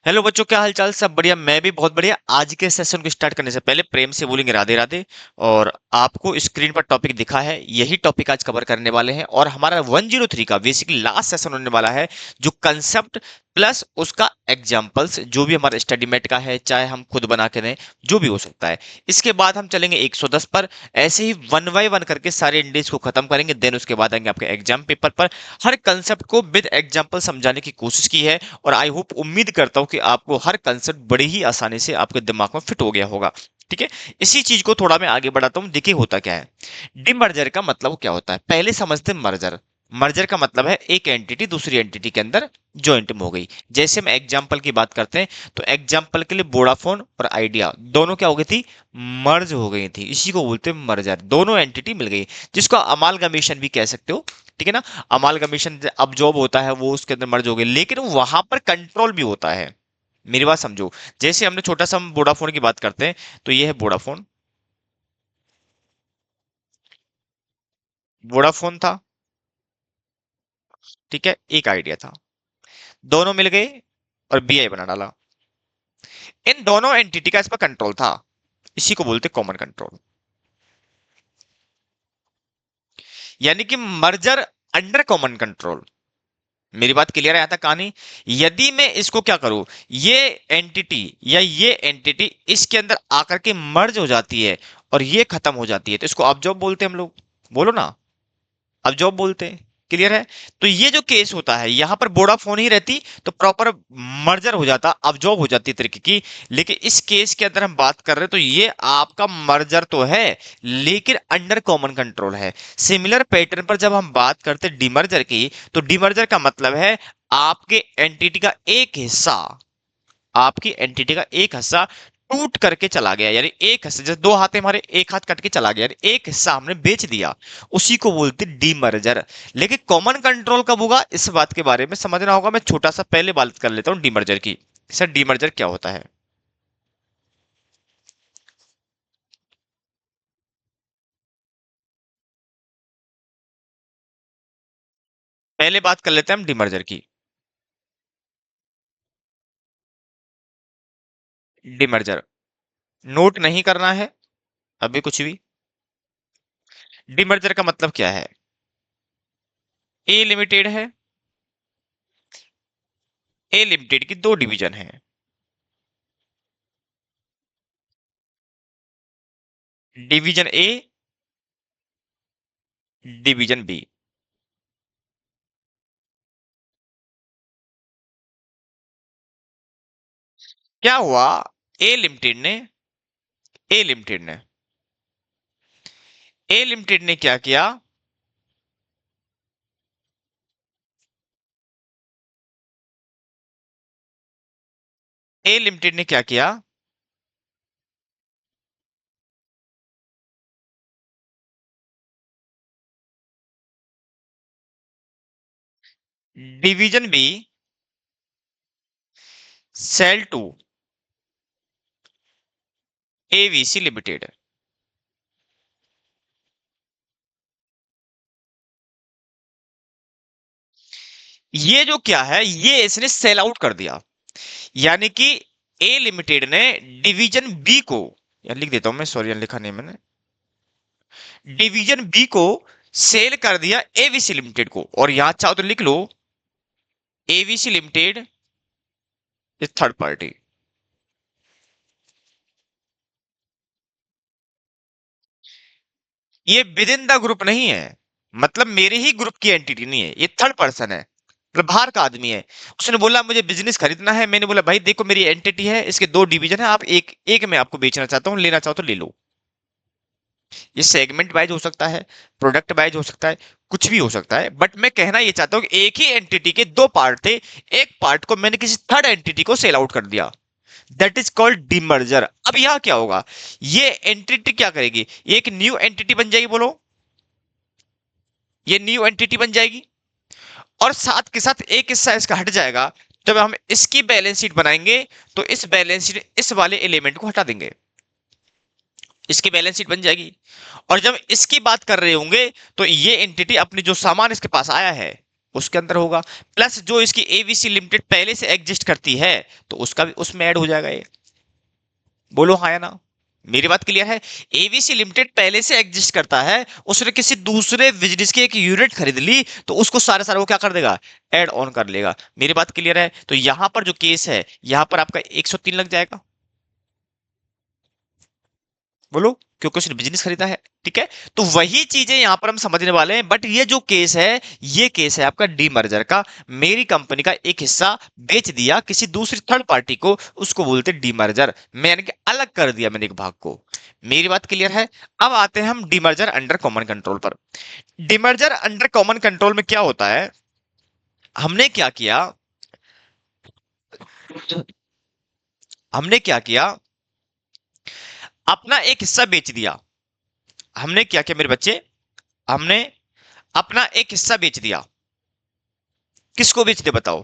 Hello बच्चों, क्या हाल चाल? सब बढ़िया। मैं भी बहुत बढ़िया। आज के सेशन को स्टार्ट करने से पहले प्रेम से बोलेंगे राधे राधे। और आपको स्क्रीन पर टॉपिक दिखा है, यही टॉपिक आज कवर करने वाले हैं। और हमारा 103 का बेसिकली लास्ट सेशन होने वाला है, जो कंसेप्ट प्लस उसका एग्जाम्पल्स, जो भी हमारा स्टडी मेट का है, चाहे हम खुद बना के दें, जो भी हो सकता है। इसके बाद हम चलेंगे 110 पर। ऐसे ही वन बाय वन करके सारे इंडेक्स को खत्म करेंगे, देन उसके बाद आएंगे आपके एग्जाम पेपर पर। हर कंसेप्ट को विद एग्जाम्पल समझाने की कोशिश की है, और आई होप, उम्मीद करता हूं कि आपको हर कंसेप्ट बड़ी ही आसानी से आपके दिमाग में फिट हो गया होगा। ठीक है। इसी चीज को थोड़ा मैं आगे बढ़ाता हूं। देखिए होता क्या है। डिमर्जर का मतलब क्या होता है, पहले समझते हैं मर्जर। मर्जर का मतलब है एक एंटिटी दूसरी एंटिटी के अंदर ज्वाइंट में हो गई। जैसे हम एग्जांपल की बात करते हैं, तो एग्जांपल के लिए वोडाफोन और आइडिया दोनों क्या हो गई थी, मर्ज हो गई थी। इसी को बोलते हैं मर्जर, दोनों एंटिटी मिल गई, जिसको अमालगमेशन भी कह सकते हो। ठीक है ना। अमालगमेशन अब जॉब होता है वो उसके अंदर मर्ज हो गए, लेकिन वहां पर कंट्रोल भी होता है। मेरी बात समझो। जैसे हमने छोटा सा हम वोडाफोन की बात करते हैं, तो ये है वोडाफोन। वोडाफोन था, ठीक है, एक आइडिया था, दोनों मिल गए और बीआई बना डाला। इन दोनों एंटिटी का इस पर कंट्रोल था, इसी को बोलते कॉमन कंट्रोल। यानी कि मर्जर अंडर कॉमन कंट्रोल। मेरी बात क्लियर है यहाँ तक कहानी? यदि मैं इसको क्या करूं, ये एंटिटी या ये एंटिटी इसके अंदर आकर के मर्ज हो जाती है और ये खत्म हो जाती है, तो इसको ऑब्जॉर्ब बोलते हैं हम लोग। बोलो ना, ऑब्जॉर्ब बोलते हैं। क्लियर है? तो ये जो केस होता है, यहां पर वोडाफोन ही रहती तो प्रॉपर मर्जर हो जाता, ऑब्जॉर्ब हो जाती तरीके की। लेकिन इस केस के अंदर हम बात कर रहे हैं, तो ये आपका मर्जर तो है, लेकिन अंडर कॉमन कंट्रोल है। सिमिलर पैटर्न पर जब हम बात करते हैं डिमर्जर की, तो डिमर्जर का मतलब है आपके एंटिटी का एक हिस्सा, आपकी एंटिटी का एक हिस्सा टूट करके चला गया। यानी एक हिस्सा, जैसे दो हाथ है हमारे, एक हाथ कट के चला गया, यानी एक हिस्सा हमने बेच दिया, उसी को बोलते डीमर्जर। लेकिन कॉमन कंट्रोल कब होगा, इस बात के बारे में समझना होगा। मैं छोटा सा पहले बात कर लेता हूं डीमर्जर की। सर डीमर्जर क्या होता है? पहले बात कर लेते हैं हम डीमर्जर की। डीमर्जर नोट नहीं करना है अभी कुछ भी। डीमर्जर का मतलब क्या है? ए लिमिटेड है, ए लिमिटेड की दो डिवीजन है। Division A, division B. क्या हुआ? ए लिमिटेड ने ए लिमिटेड ने ए लिमिटेड ने क्या किया? ए लिमिटेड ने क्या किया? Division B sell to AVC limited. ये जो क्या है, ये इसने सेल आउट कर दिया। यानी कि ए लिमिटेड ने डिवीजन बी को, या लिख देता हूं मैं, सॉरी लिखा नहीं मैंने, डिवीजन बी को सेल कर दिया एवीसी लिमिटेड को। और यहां चाहो तो लिख लो, ABC limited is third party. ये विद इन द ग्रुप नहीं है, मतलब मेरे ही ग्रुप की एंटिटी नहीं है, ये थर्ड पर्सन है, मतलब बाहर का आदमी है। उसने बोला मुझे बिजनेस खरीदना है, मैंने बोला भाई देखो मेरी एंटिटी है, इसके दो डिवीजन है, आप एक एक में आपको बेचना चाहता हूँ, लेना चाहो तो ले लो। ये सेगमेंट वाइज हो सकता है, प्रोडक्ट वाइज हो सकता है, कुछ भी हो सकता है। बट मैं कहना ये चाहता हूँ कि एक ही एंटिटी के दो पार्ट थे, एक पार्ट को मैंने किसी थर्ड एंटिटी को सेल आउट कर दिया। That is called demerger. अब यहां क्या होगा, ये एंटिटी क्या करेगी, ये एक न्यू एंटिटी बन जाएगी। बोलो, ये न्यू एंटिटी बन जाएगी, और साथ के साथ एक हिस्सा इसका हट जाएगा। जब हम इसकी बैलेंस शीट बनाएंगे, तो इस बैलेंस शीट इस वाले एलिमेंट को हटा देंगे, इसकी बैलेंस शीट बन जाएगी। और जब इसकी बात कर रहे होंगे, तो ये एंटिटी अपनी जो सामान इसके पास आया है, उसके अंदर होगा, प्लस जो इसकी एबीसी लिमिटेड पहले से एग्जिस्ट करती है तो उसका भी उसमें ऐड हो जाएगा ये। बोलो हाँ या ना। मेरी बात क्लियर है। एबीसी लिमिटेड पहले से एग्जिस्ट करता है, उसने किसी दूसरे बिजनेस की एक यूनिट खरीद ली तो उसको सारे सारे वो क्या कर देगा, ऐड ऑन कर लेगा। मेरी बात क्लियर है। तो यहां पर जो केस है, यहां पर आपका 103 लग जाएगा। बोलो, क्योंकि उसने बिजनेस खरीदा है। ठीक है, तो वही चीजें यहां पर हम समझने वाले हैं। बट ये जो केस है, ये केस है आपका डीमर्जर का। मेरी कंपनी का एक हिस्सा बेच दिया किसी दूसरी थर्ड पार्टी को, उसको बोलते डीमर्जर। मैंने कि अलग कर दिया मैंने एक भाग को। मेरी बात क्लियर है। अब आते हैं हम डीमर्जर अंडर कॉमन कंट्रोल पर। डीमर्जर अंडर कॉमन कंट्रोल में क्या होता है, हमने क्या किया, हमने क्या किया, अपना एक हिस्सा बेच दिया। हमने क्या किया मेरे बच्चे, हमने अपना एक हिस्सा बेच दिया। किसको बेच दिया बताओ,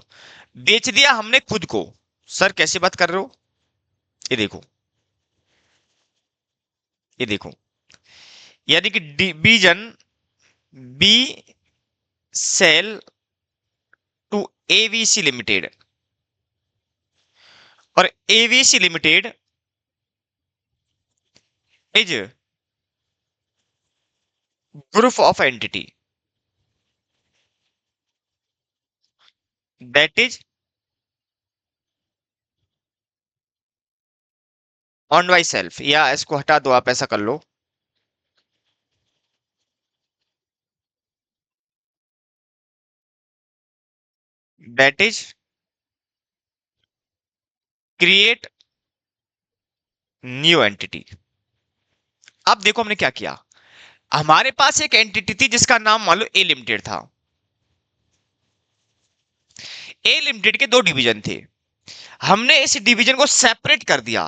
बेच दिया हमने खुद को। सर कैसे बात कर रहे हो, ये देखो, ये देखो, यानी कि division B sell to AVC limited, और ABC limited is group of entity that is on by self, या इसको हटा दो, आप ऐसा कर लो, that is create new entity. अब देखो हमने क्या किया, हमारे पास एक एंटिटी थी जिसका नाम मान लो ए लिमिटेड था। ए लिमिटेड के दो डिवीजन थे, हमने इस डिवीजन को सेपरेट कर दिया,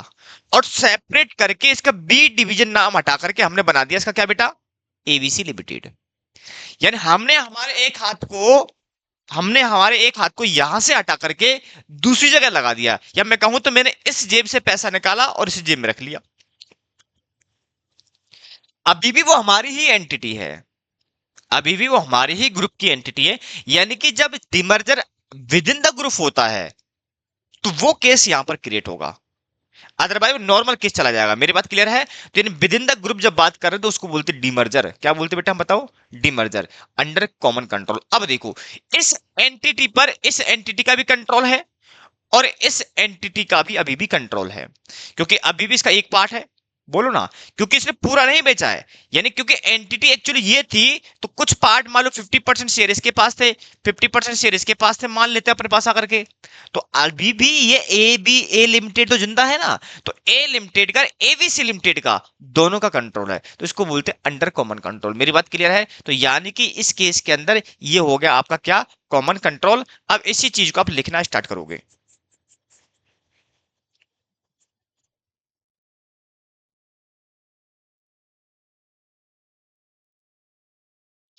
और सेपरेट करके इसका बी डिवीजन नाम हटा करके हमने बना दिया इसका क्या बेटा, एबीसी लिमिटेड। यानी हमने हमारे एक हाथ को यहां से हटा करके दूसरी जगह लगा दिया, या मैं कहूं तो मैंने इस जेब से पैसा निकाला और इस जेब में रख लिया। अभी भी वो हमारी ही एंटिटी है, अभी भी वो हमारे ही ग्रुप की एंटिटी है। यानी कि जब demerger with in the group होता है तो वो केस यहां पर क्रिएट होगा, अदरवाइज नॉर्मल केस चला जाएगा। मेरी बात क्लियर है। तो यानी विद इन द ग्रुप जब बात कर रहे हैं तो उसको बोलते डीमर्जर। क्या बोलते बेटा हम बताओ, डीमर्जर अंडर कॉमन कंट्रोल। अब देखो, इस एंटिटी पर इस एंटिटी का भी कंट्रोल है, और इस एंटिटी का भी अभी भी कंट्रोल है, क्योंकि अभी भी इसका एक पार्ट है। बोलो ना, क्योंकि इसने पूरा नहीं बेचा है। यानी क्योंकि एंटिटी एक्चुअली ये थी, तो कुछ पार्ट मान लो 50% शेयर इसके पास थे, 50% शेयर इसके पास थे, मान लेते हैं अपने पास आकर के। तो अभी भी ये ए लिमिटेड तो जिंदा है ना, तो ए लिमिटेड का एवीसी लिमिटेड का दोनों का कंट्रोल है, तो इसको बोलते हैं अंडर कॉमन कंट्रोल। मेरी बात क्लियर है। तो यानी कि इस केस के अंदर ये हो गया आपका क्या, कॉमन कंट्रोल। अब इसी चीज को आप लिखना स्टार्ट करोगे।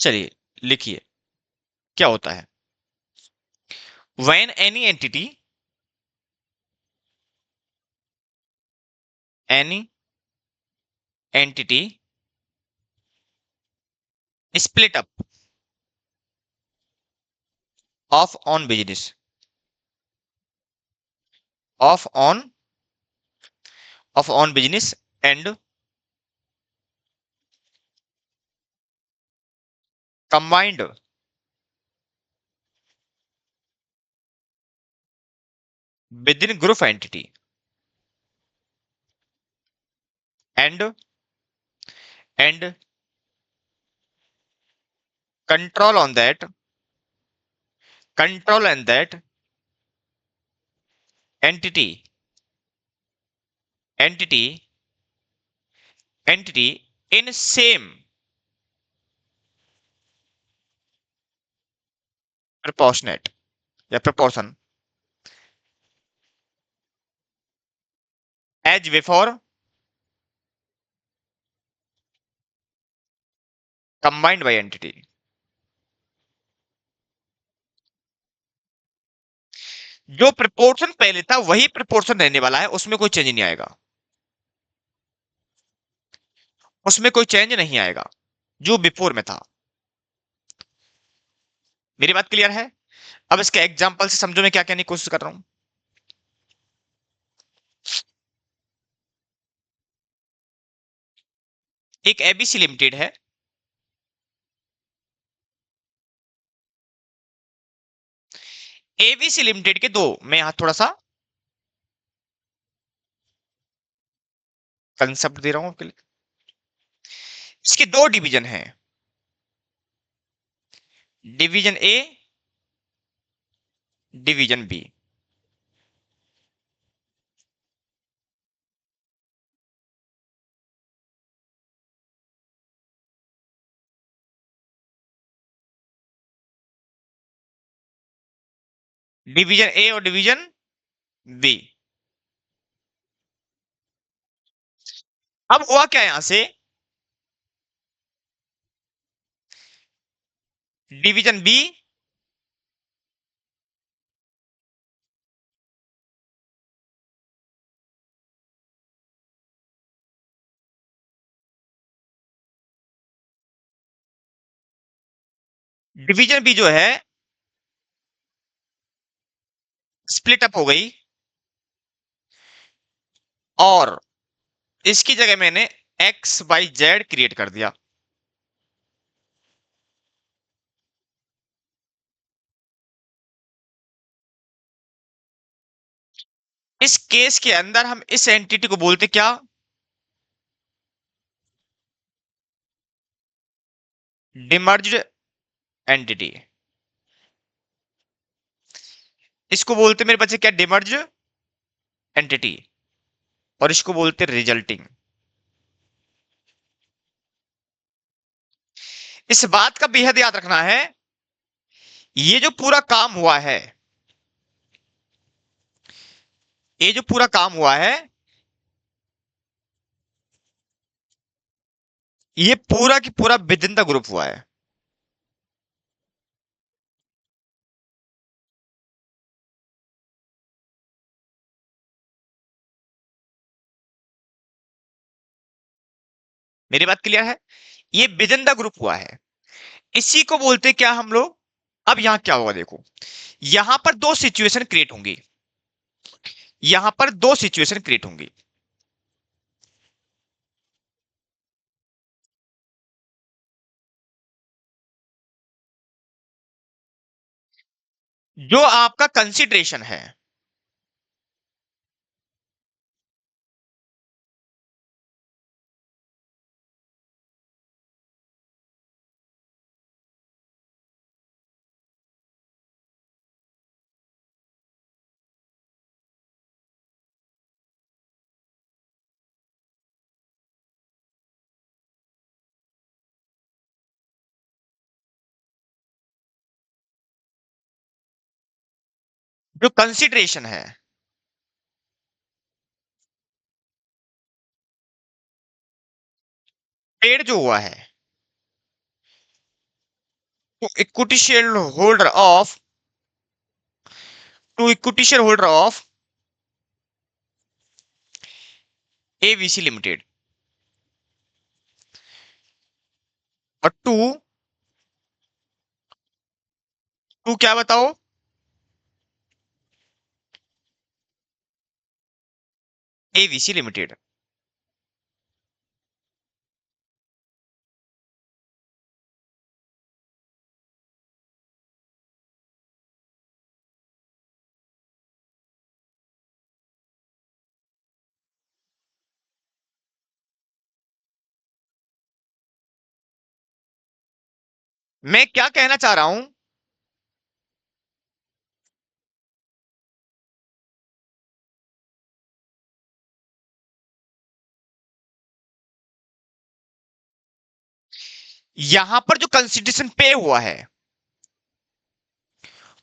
चलिए लिखिए, क्या होता है, when any entity, any entity split up of on business, of on business and combined within group entity, and control on that, control on that entity, entity entity in same proportionate या proportion as before combined by entity। जो proportion पहले था वही proportion रहने वाला है, उसमें कोई चेंज नहीं आएगा, उसमें कोई चेंज नहीं आएगा जो बिफोर में था। मेरी बात क्लियर है? अब इसके एग्जाम्पल से समझो मैं क्या कहने की कोशिश कर रहा हूं। एक एबीसी लिमिटेड है। एबीसी लिमिटेड के दो, मैं यहां थोड़ा सा कंसेप्ट दे रहा हूं आपके लिए। इसके दो डिवीजन हैं, division A, division B. Division A और डिवीजन बी। अब हुआ क्या यहां से, डिवीजन बी, डिवीजन बी जो है स्प्लिट अप हो गई, और इसकी जगह मैंने एक्स वाई जेड क्रिएट कर दिया। इस केस के अंदर हम इस एंटिटी को बोलते क्या, डिमर्ज्ड एंटिटी। इसको बोलते मेरे बच्चे क्या, डिमर्ज्ड एंटिटी। और इसको बोलते रिजल्टिंग। इस बात का बेहद याद रखना है, ये जो पूरा काम हुआ है, ये जो पूरा काम हुआ है, ये पूरा की पूरा विद इन द ग्रुप हुआ है। मेरी बात क्लियर है? ये विद इन द ग्रुप हुआ है। इसी को बोलते क्या हम लोग। अब यहां क्या होगा देखो, यहां पर दो सिचुएशन क्रिएट होंगी, यहां पर दो सिचुएशन क्रिएट होंगी। जो आपका कंसिडरेशन है, जो कंसिडरेशन है, पेड जो हुआ है, to equity share holder of, to equity share holder of ABC limited, और टू, टू क्या बताओ, एबीसी लिमिटेड। मैं क्या कहना चाह रहा हूं, यहां पर जो कंसिडरेशन पे हुआ है,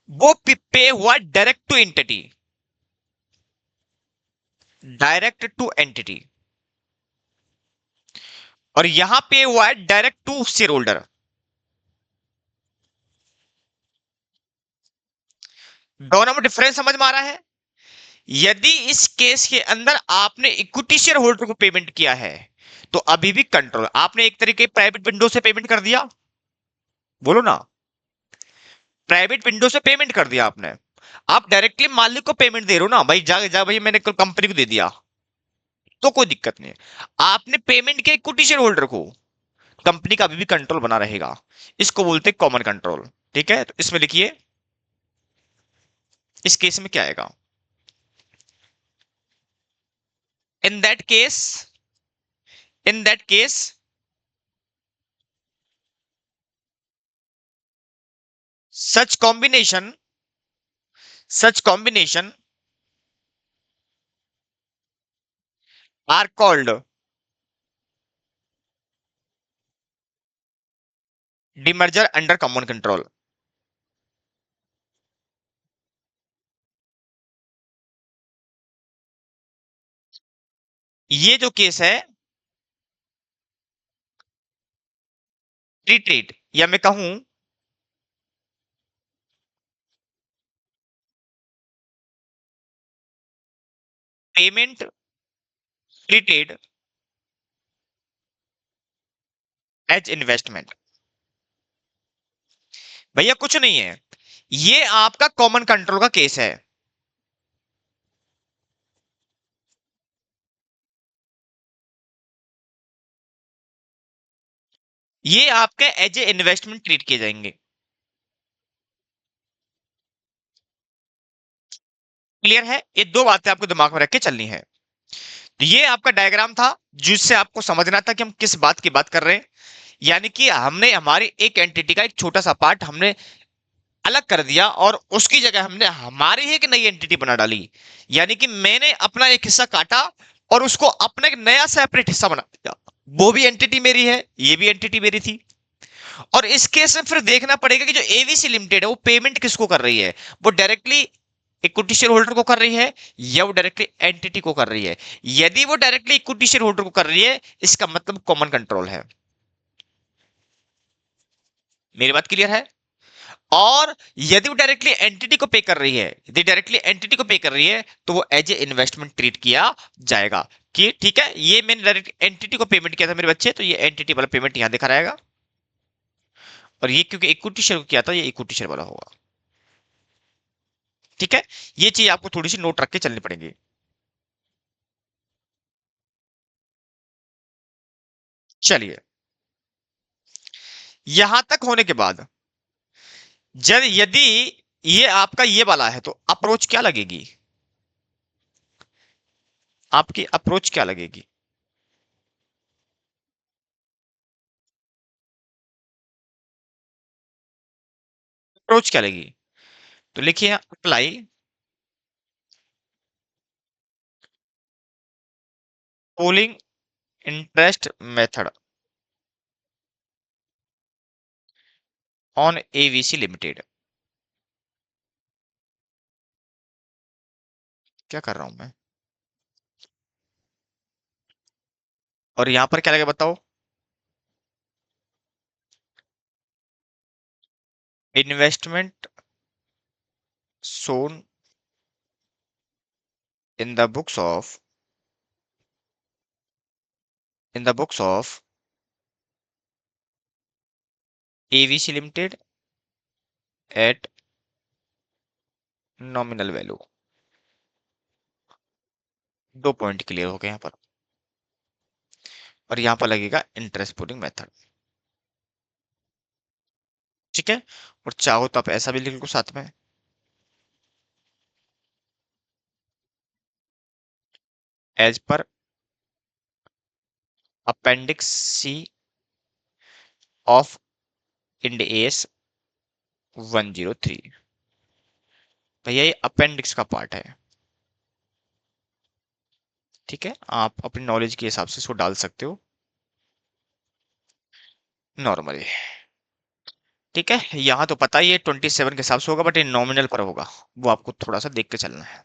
वो पे हुआ direct to entity, direct to entity. और यहां पे हुआ है डायरेक्ट टू शेयर होल्डर। दोनों में डिफरेंस समझ में आ रहा है? यदि इस केस के अंदर आपने इक्विटी शेयर होल्डर को पेमेंट किया है, तो अभी भी कंट्रोल, आपने एक तरीके प्राइवेट विंडो से पेमेंट कर दिया, बोलो ना। प्राइवेट विंडो से पेमेंट कर दिया आपने, आप डायरेक्टली मालिक को पेमेंट दे रहे हो ना भाई, जा जा भाई मैंने कंपनी को दे दिया, तो कोई दिक्कत नहीं है। आपने पेमेंट किया इक्विटी शेयर होल्डर को, कंपनी का अभी भी कंट्रोल बना रहेगा, इसको बोलते हैं कॉमन कंट्रोल। ठीक है, तो इसमें लिखिए इस केस में क्या आएगा, in that case, in that case such combination, such combination are called demerger under common control. ये जो केस है ट्रीटेड, या मैं कहूं पेमेंट ट्रीटेड एज इन्वेस्टमेंट। भैया कुछ नहीं है, ये आपका कॉमन कंट्रोल का केस है। ये आपके एज ए इन्वेस्टमेंट ट्रीट किए जाएंगे। क्लियर है, ये दो बातें आपको दिमाग में रख के चलनी है। तो ये आपका डायग्राम था जिससे आपको समझना था कि हम किस बात की बात कर रहे हैं। यानी कि हमने हमारी एक एंटिटी का एक छोटा सा पार्ट हमने अलग कर दिया और उसकी जगह हमने हमारी ही एक नई एंटिटी बना डाली। यानी कि मैंने अपना एक हिस्सा काटा और उसको अपना एक नया सेपरेट हिस्सा बना दिया। वो भी एंटिटी मेरी है, ये भी एंटिटी मेरी थी। और इस केस में फिर देखना पड़ेगा कि जो एवीसी लिमिटेड है वो पेमेंट किसको कर रही है, वो डायरेक्टली इक्विटी शेयर होल्डर को कर रही है या वो डायरेक्टली एंटिटी को कर रही है। यदि वो डायरेक्टली इक्विटी शेयर होल्डर को कर रही है, इसका मतलब कॉमन कंट्रोल है। मेरी बात क्लियर है। और यदि वो डायरेक्टली एंटिटी को पे कर रही है, यदि डायरेक्टली एंटिटी को पे कर रही है, तो वो एज ए इन्वेस्टमेंट ट्रीट किया जाएगा कि ठीक है ये मैंने डायरेक्ट एंटिटी को पेमेंट किया था मेरे बच्चे, तो ये एंटिटी वाला पेमेंट यहां दिखा रहेगा। और ये क्योंकि इक्विटी शेयर को किया था, ये इक्विटी शेयर वाला होगा। ठीक है, ये चीज आपको थोड़ी सी नोट रख के चलनी पड़ेगी। चलिए, यहां तक होने के बाद जब यदि ये आपका ये वाला है, तो अप्रोच क्या लगेगी, आपकी अप्रोच क्या लगेगी, अप्रोच क्या लगेगी। तो लिखिए apply polling interest method on AVC limited. क्या कर रहा हूं मैं, और यहां पर क्या लगे बताओ, investment shown in the books of, in the books of AVC limited at nominal value. दो पॉइंट क्लियर हो गए यहाँ पर। और यहाँ पर लगेगा इंटरेस्ट पुलिंग मेथड। ठीक है, और चाहो तो आप ऐसा भी लिख लो साथ में, एज पर appendix C of Ind AS 103। भैया ये अपेंडिक्स का पार्ट है। ठीक है, आप अपनी नॉलेज के हिसाब से इसको डाल सकते हो नॉर्मली। ठीक है, यहाँ तो पता ही है 27 के हिसाब से होगा, बट ये नॉमिनल पर होगा, वो आपको थोड़ा सा देख के चलना है।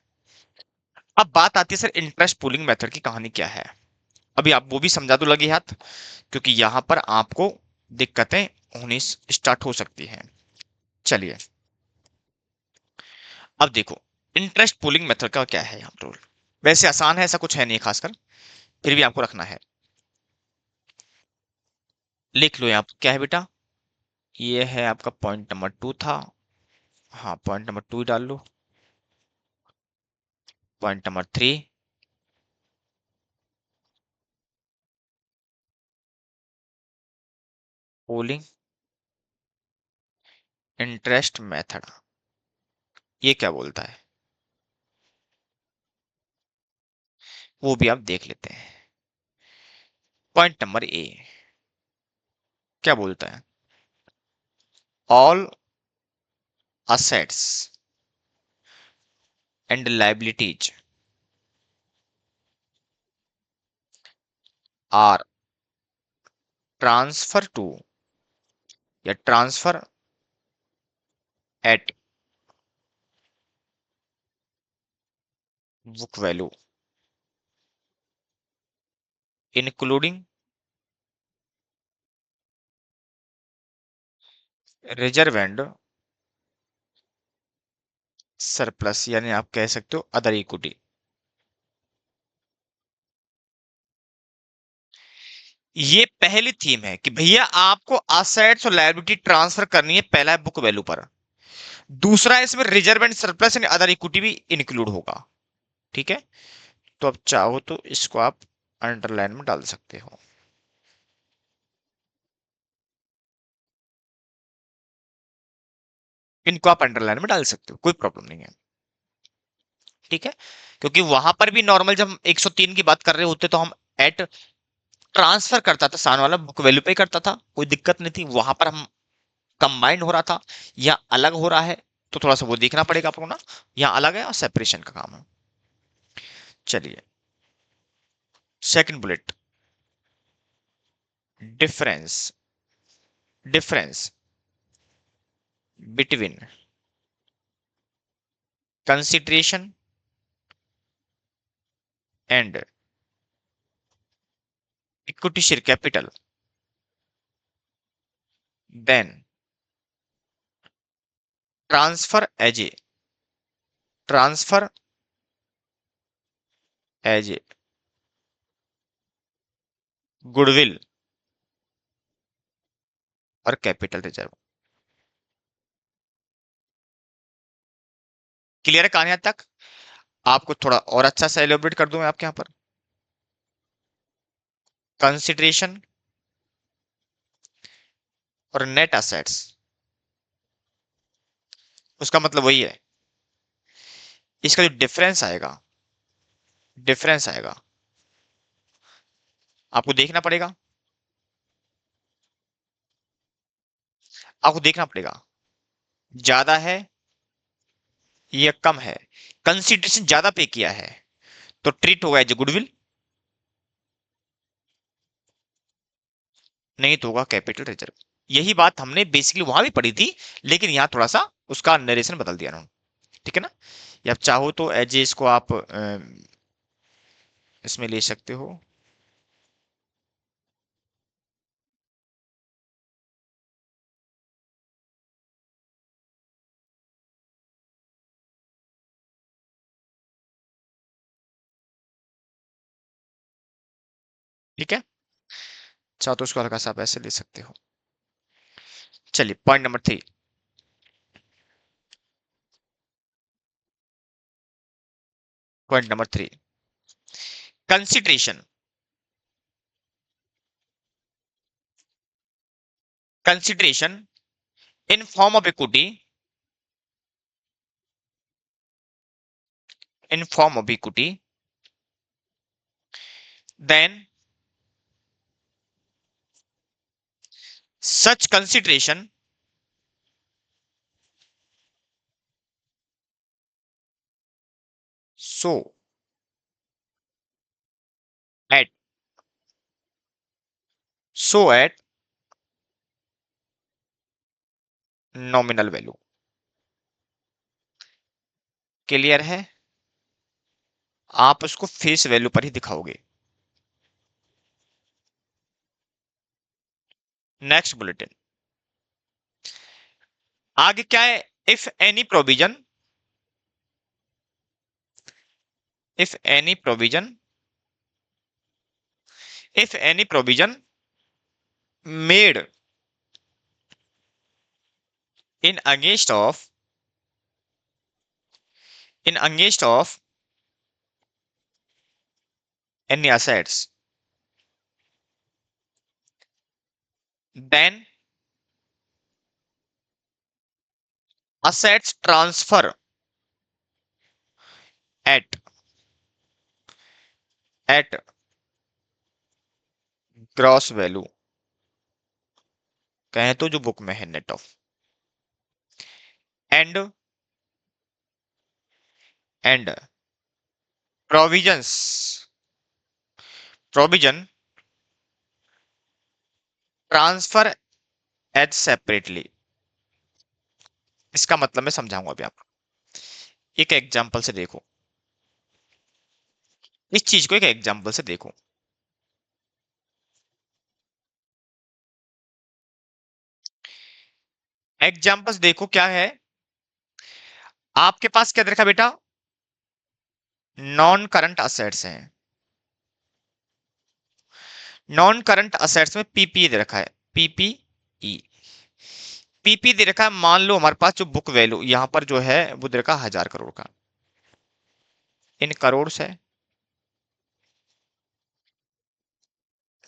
अब बात आती है सर इंटरेस्ट पूलिंग मेथड की कहानी क्या है। अभी आप वो भी समझा दो लगे हाथ, क्योंकि यहां पर आपको दिक्कतें होनी स्टार्ट हो सकती हैं। चलिए, अब देखो इंटरेस्ट पूलिंग मेथड का क्या है यहाँ रूल। वैसे आसान है, ऐसा कुछ है नहीं खासकर, फिर भी आपको रखना है। लिख लो यहाँ क्या है बेटा, ये है आपका पॉइंट नंबर 2 था, हाँ, पॉइंट नंबर 2 ही डाल लो। Point number 3, pooling interest method, ये क्या बोलता है वो भी आप देख लेते हैं। पॉइंट नंबर ए क्या बोलता है? All assets and liabilities are transfer to या transfer at book value including reserve and surplus, यानी आप कह सकते हो अदर इक्विटी। ये पहली थीम है कि भैया आपको असेट्स और लायबिलिटी ट्रांसफर करनी है, पहला है बुक वैल्यू पर। दूसरा है इसमें reserve and surplus and other equity भी इंक्लूड होगा। ठीक है, तो अब चाहो तो इसको आप अंडरलाइन में डाल सकते हो। इनको आप अंडरलाइन में डाल सकते हो, कोई प्रॉब्लम नहीं है। ठीक है, क्योंकि वहां पर भी नॉर्मल जब हम 103 की बात कर रहे होते तो हम एट ट्रांसफर करता था, सामने वाला बुक वैल्यू पे करता था, कोई दिक्कत नहीं थी। वहां पर हम कंबाइंड हो रहा था या अलग हो रहा है, तो थोड़ा सा वो देखना पड़ेगा आपको ना, यहाँ अलग है और सेपरेशन का काम है। चलिए, second bullet, difference, difference between consideration and equity share capital then transfer as a transfer as a goodwill और कैपिटल रिजर्व। क्लियर है कहानी हद तक? आपको थोड़ा और अच्छा सा एलोबरेट कर दूं मैं आपके यहाँ पर। कंसिडरेशन और नेट असेट्स, उसका मतलब वही है। इसका जो डिफरेंस आएगा आपको देखना पड़ेगा, आपको देखना पड़ेगा ज्यादा है या कम है। कंसिडरेशन ज्यादा पे किया है तो ट्रीट होगा एज गुडविल, नहीं तो होगा कैपिटल रिजर्व। यही बात हमने बेसिकली वहां भी पढ़ी थी, लेकिन यहाँ थोड़ा सा उसका नरेशन बदल दिया उन्होंने। ठीक है ना, या आप चाहो तो एज इसको आप इसमें ले सकते हो। ठीक है, चाहो तो उसको हल्का सा आप ऐसे ले सकते हो। चलिए, point number 3, point number 3, consideration, consideration in form of equity, in form of equity then such consideration so at at nominal value. Clear है, आप उसको फेस वैल्यू पर ही दिखाओगे। नेक्स्ट बुलेटिन, आगे क्या है? If any provision, if any provision, if any provision made in against of in against of any assets then assets transfer at gross value, कहें तो जो बुक में है, net of and and provisions provision transfer as separately. इसका मतलब मैं समझाऊंगा अभी आपको, एक एग्जांपल से देखो, इस चीज को एक एग्जांपल से देखो। एग्जांपल्स देखो क्या है, आपके पास क्या दे रखा है बेटा, नॉन करंट असेट्स हैं। नॉन करंट असेट्स में पीपीई दे रखा है, पीपीई। पीपी दे रखा है, मान लो हमारे पास जो बुक वैल्यू यहां पर जो है वो दे रखा है 1000 करोड़ का, इन करोड़ है।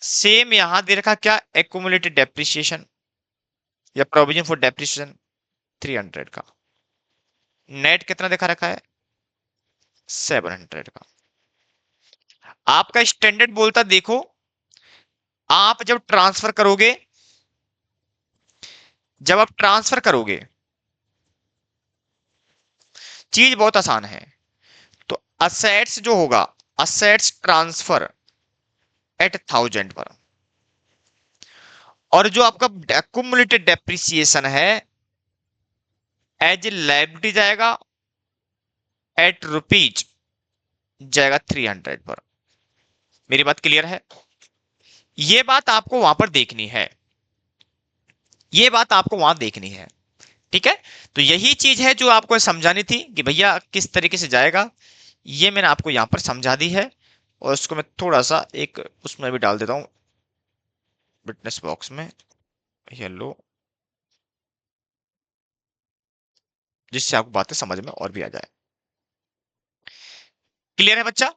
सेम यहां दे रखा क्या, एक्यूमुलेटेड डेप्रिसिएशन या प्रोविजन फॉर डेप्रिसिएशन 300 का। नेट कितना दिखा रखा है, 700 का। आपका स्टैंडर्ड बोलता देखो, आप जब ट्रांसफर करोगे, जब आप ट्रांसफर करोगे, चीज बहुत आसान है। तो असेट्स जो होगा, असेट्स ट्रांसफर एट 1000 पर, और जो आपका एक्यूमुलेटेड डेप्रिसिएशन है एज लायबिलिटी जाएगा एट रुपीज, जाएगा 300 पर। मेरी बात क्लियर है, ये बात आपको वहां पर देखनी है, ये बात आपको वहां देखनी है। ठीक है, तो यही चीज है जो आपको समझानी थी कि भैया किस तरीके से जाएगा, ये मैंने आपको यहां पर समझा दी है। और उसको मैं थोड़ा सा एक उसमें भी डाल देता हूं, विटनेस बॉक्स में, येलो, जिससे आपको बातें समझ में और भी आ जाए। क्लियर है बच्चा,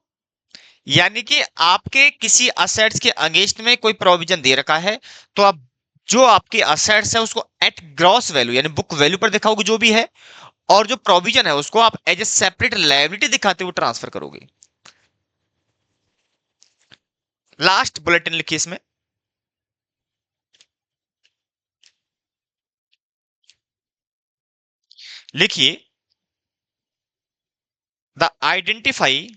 यानी कि आपके किसी असेट्स के अगेंस्ट में कोई प्रोविजन दे रखा है, तो आप जो आपके असेट्स है उसको एट ग्रॉस वैल्यू यानी बुक वैल्यू पर दिखाओगे जो भी है, और जो प्रोविजन है उसको आप एज ए सेपरेट लायबिलिटी दिखाते हुए ट्रांसफर करोगे। लास्ट बुलेटिन लिखिए इसमें, लिखिए the identify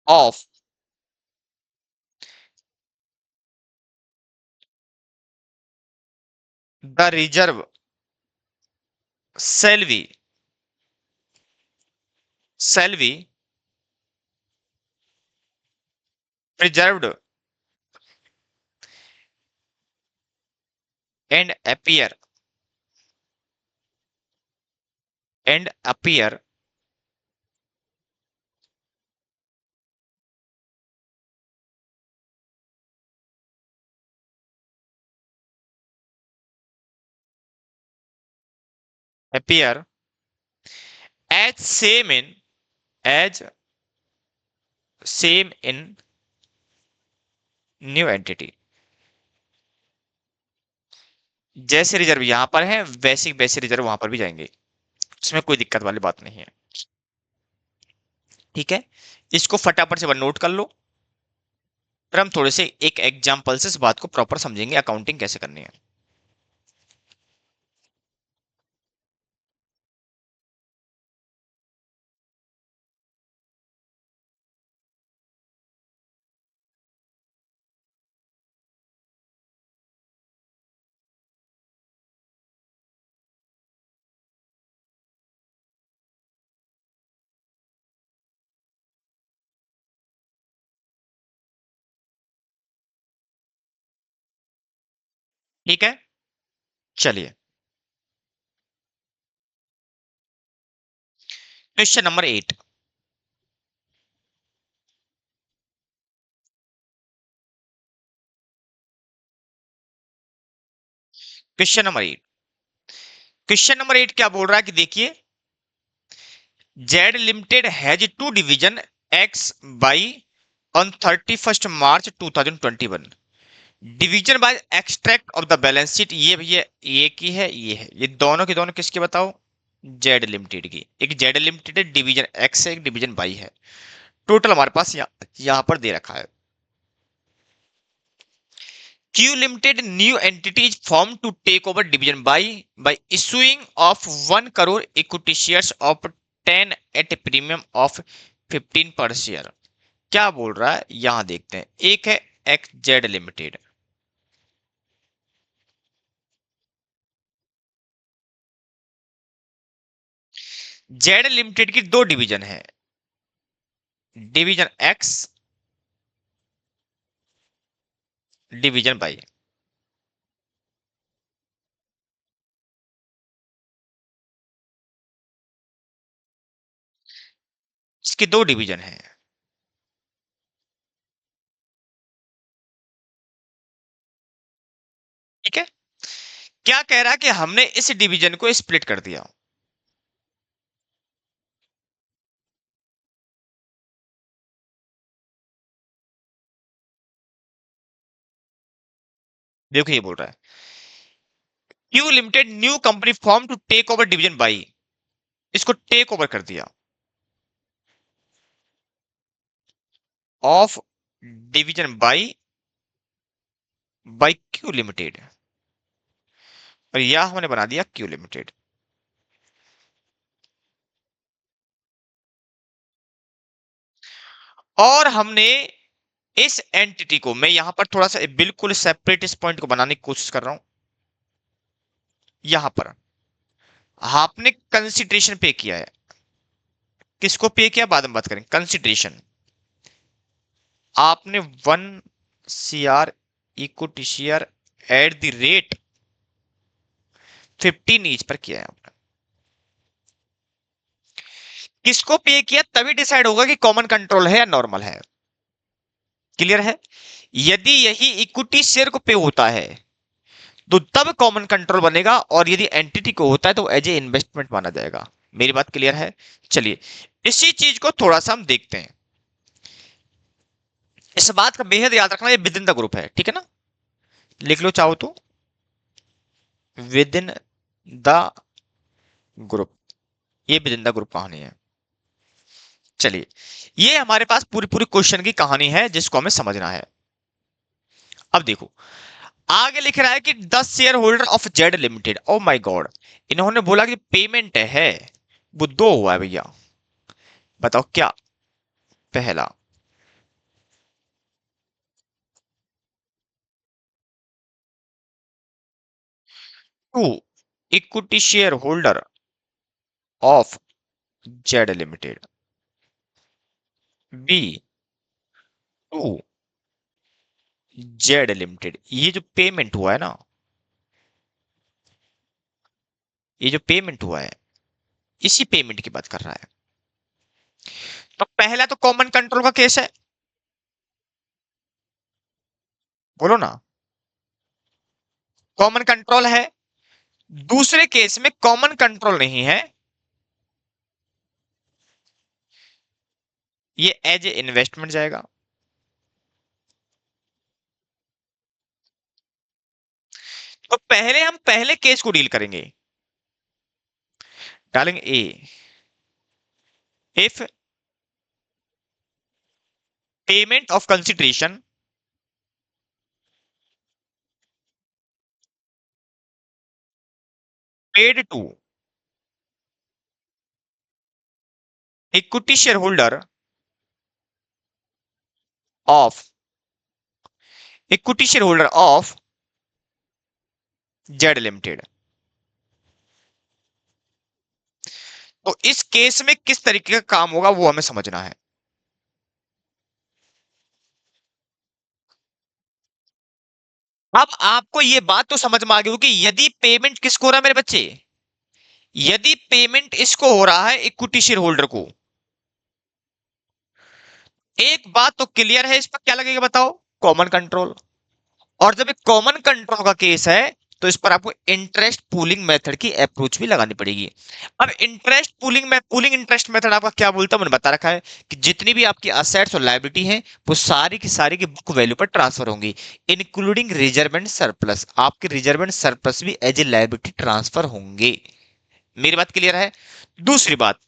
of the reserve shall be shall be preserved and appear and appear appear as same in as same in new entity. जैसे रिजर्व यहां पर है वैसे वैसे रिजर्व वहां पर भी जाएंगे, इसमें कोई दिक्कत वाली बात नहीं है। ठीक है, इसको फटाफट से नोट कर लो, फिर हम थोड़े से एक एग्जांपल से इस बात को प्रॉपर समझेंगे अकाउंटिंग कैसे करनी है। ठीक है, चलिए, question number 8। Question number 8, question number 8 क्या बोल रहा है कि देखिए, Z limited has two division X Y on 31 March 2021। Division Y extract of the balance sheet, ये भैया ये की है, ये है, ये दोनों के दोनों किसके बताओ? जेड लिमिटेड की। एक जेड लिमिटेड है, डिवीजन एक्स है, एक डिवीजन वाई है। टोटल हमारे पास यहाँ पर दे रखा है। Q Limited new entity is formed to take over division by issuing of 1 crore equity shares of 10 at a premium of 15 per share। क्या बोल रहा है यहां देखते हैं। एक है x Z limited. Z limited की दो डिवीजन है, डिवीजन एक्स, डिवीजन बाई। इसके दो डिवीजन है। ठीक है। क्या कह रहा है कि हमने इस डिवीजन को स्प्लिट कर दिया। देखो ये बोल रहा है, Q limited new company form to take over division Y, इसको टेक ओवर कर दिया of division Y Q limited, और यह हमने बना दिया क्यू लिमिटेड। और हमने इस एंटिटी को, मैं यहां पर थोड़ा सा बिल्कुल सेपरेट इस पॉइंट को बनाने की कोशिश कर रहा हूं। यहां पर आपने कंसिडरेशन पे किया है। किसको पे किया बाद में बात करें। कंसिडरेशन आपने 1 CR equity share at the rate 15 each पर किया है आपने। किसको पे किया तभी डिसाइड होगा कि कॉमन कंट्रोल है या नॉर्मल है। क्लियर है। यदि यही इक्विटी शेयर को पे होता है तो तब कॉमन कंट्रोल बनेगा, और यदि एंटिटी को होता है तो एज ए इन्वेस्टमेंट माना जाएगा। मेरी बात क्लियर है। चलिए इसी चीज को थोड़ा सा हम देखते हैं। इस बात का बेहद याद रखना, ये विद इन द ग्रुप है, ठीक है ना। लिख लो चाहो तो, विद इन द ग्रुप। ये विद इन द ग्रुप कहानी है। चलिए ये हमारे पास पूरी पूरी क्वेश्चन की कहानी है जिसको हमें समझना है। अब देखो आगे लिख रहा है कि 10 share holder of Z limited, oh my God, इन्होंने बोला कि पेमेंट है वो दो हुआ है भैया। बताओ क्या। पहला, to equity share holder of Z limited, B to Z limited. ये जो पेमेंट हुआ है ना, ये जो पेमेंट हुआ है इसी पेमेंट की बात कर रहा है। तो पहला तो कॉमन कंट्रोल का केस है, बोलो ना। कॉमन कंट्रोल है। दूसरे केस में कॉमन कंट्रोल नहीं है, ये एज ए इन्वेस्टमेंट जाएगा। तो पहले हम पहले केस को डील करेंगे। डालेंगे A, if payment of consideration paid to equity share holder of equity share holder of Z limited. तो इस केस में किस तरीके का काम होगा वो हमें समझना है। अब आपको ये बात तो समझ में आ गई होगी कि यदि पेमेंट किसको हो रहा है मेरे बच्चे, यदि पेमेंट इसको हो रहा है इक्विटी शेयर होल्डर को, एक बात तो क्लियर है, इस पर क्या लगेगा बताओ, कॉमन कंट्रोल। और जब एक कॉमन कंट्रोल का केस है तो इस पर आपको इंटरेस्ट पूलिंग मेथड की अप्रोच भी लगानी पड़ेगी। अब इंटरेस्ट पूलिंग इंटरेस्ट मेथड आपका क्या बोलता है, मैंने बता रखा है कि जितनी भी आपकी असेट्स और लायबिलिटी हैं वो सारी की सारी की बुक वैल्यू पर ट्रांसफर होंगी, इंक्लूडिंग रिजर्व एंड सरप्लस। आपके रिजर्व एंड सरप्लस भी एज ए लायबिलिटी ट्रांसफर होंगे। मेरी बात क्लियर है? दूसरी बात,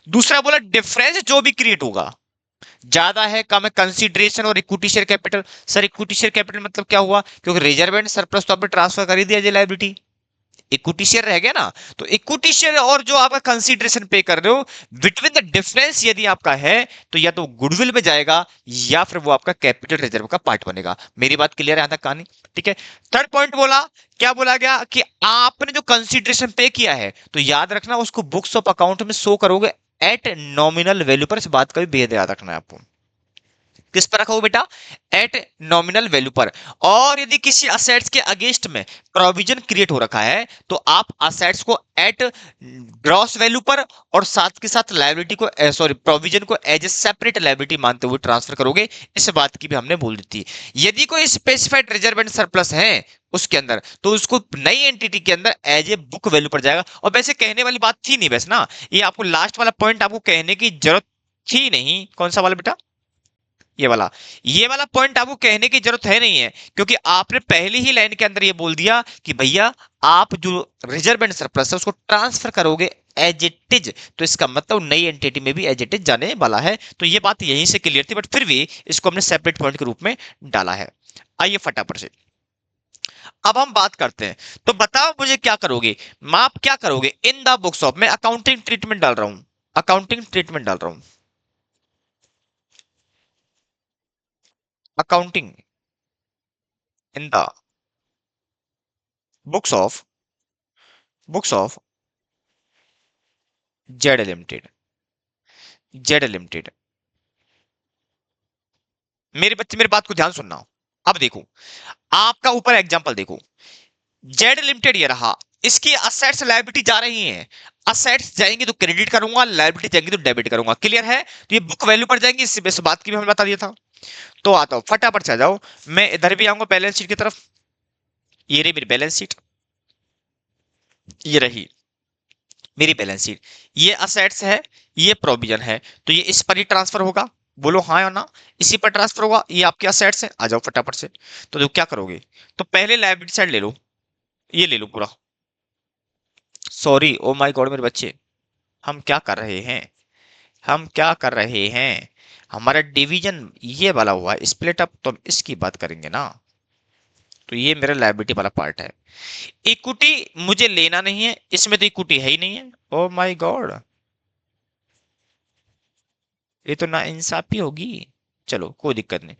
दूसरा बोला डिफरेंस जो भी क्रिएट होगा, ज्यादा है कम है, कंसीडरेशन और equity share capital. Sir equity share capital मतलब क्या हुआ, क्योंकि रिजर्व एंड सरप्लस तो आपने ट्रांसफर कर ही दिया लायबिलिटी, इक्विटी शेयर रह गया ना। तो इक्विटी शेयर और जो आपका कंसीडरेशन पे कर रहे हो, बिटवीन द डिफरेंस यदि आपका है तो या तो गुडविल में जाएगा या फिर वो आपका कैपिटल रिजर्व का पार्ट बनेगा। मेरी बात क्लियर है यहां तक कहानी? ठीक है। थर्ड पॉइंट बोला, क्या बोला गया कि आपने जो कंसीडरेशन पे किया है तो याद रखना उसको बुक्स ऑफ अकाउंट में शो करोगे एट नॉमिनल वैल्यू पर। इस बात का भी बेहद याद रखना है आपको। किस पर रखा हो बेटा? एट नॉमिनल वैल्यू पर। और यदि किसी असेट्स के अगेंस्ट में प्रोविजन क्रिएट हो रखा है तो आप असेट्स को एट ग्रॉस वैल्यू पर और साथ के साथ लायबिलिटी को सॉरी प्रोविजन को एज ए सेपरेट लायबिलिटी मानते हुए ट्रांसफर करोगे। इस बात की भी हमने बोल दी थी। यदि कोई स्पेसिफाइड रिजर्व एंड सरप्लस है उसके अंदर तो उसको नई एंटिटी के अंदर एज ए बुक वैल्यू पर जाएगा। और वैसे कहने वाली बात थी नहीं वैसे ना, ये आपको लास्ट वाला पॉइंट आपको कहने की जरूरत थी नहीं। कौन सा वाला बेटा? ये वाला पॉइंट आपको कहने की जरूरत है नहीं है, क्योंकि आपने पहली ही लाइन के अंदर ये बोल दिया कि भैया आप जो रिजर्व एंड सरप्लस है उसको ट्रांसफर करोगे एज इट इज। तो इसका मतलब नई एंटिटी में भी एज इट इज जाने वाला है। तो ये बात यहीं से क्लियर थी, बट फिर भी इसको हमने सेपरेट पॉइंट के रूप में डाला है। आइए फटाफट से अब हम बात करते हैं। तो बताओ मुझे क्या करोगे, आप क्या करोगे इन द बुक्स ऑफ, मैं अकाउंटिंग ट्रीटमेंट डाल रहा हूं, अकाउंटिंग ट्रीटमेंट डाल रहा हूं, accounting in the books of, books of Z limited, Z limited. मेरे बच्चे मेरी बात को ध्यान सुनना। अब देखो, आपका ऊपर एग्जांपल देखो, जेड लिमिटेड ये रहा, इसकी असेट्स लायबिलिटी जा रही हैं। असेट्स जाएंगी तो क्रेडिट करूंगा, लायबिलिटी जाएंगी तो डेबिट करूंगा। क्लियर है? तो ये बुक वैल्यू पर जाएंगी, इस बात की भी हमने बता दिया था। तो आता हूं फटाफट से आ जाओ, मैं इधर भी आऊंगा बैलेंस शीट की तरफ। ये रही मेरी बैलेंस शीट, ये रही मेरी बैलेंस शीट। ये असेट्स है, ये प्रोविजन है, तो ये इस पर ही ट्रांसफर होगा। बोलो हाँ या ना? इसी पर ट्रांसफर होगा। ये आपके असेट्स है, आ जाओ फटाफट से। तो जो क्या करोगे, तो पहले लायबिलिटी साइड ले लो, ये ले लो पूरा। सॉरी, ओ माय गॉड मेरे बच्चे, हम क्या कर रहे हैं, हम क्या कर रहे हैं, हमारा डिवीजन ये वाला हुआ स्प्लिट अप, तो हम इसकी बात करेंगे ना। तो ये मेरा लायबिलिटी वाला पार्ट है। इक्विटी मुझे लेना नहीं है, इसमें तो इक्विटी है ही नहीं है। ओ माय गॉड, ये तो ना इंसाफी होगी। चलो कोई दिक्कत नहीं,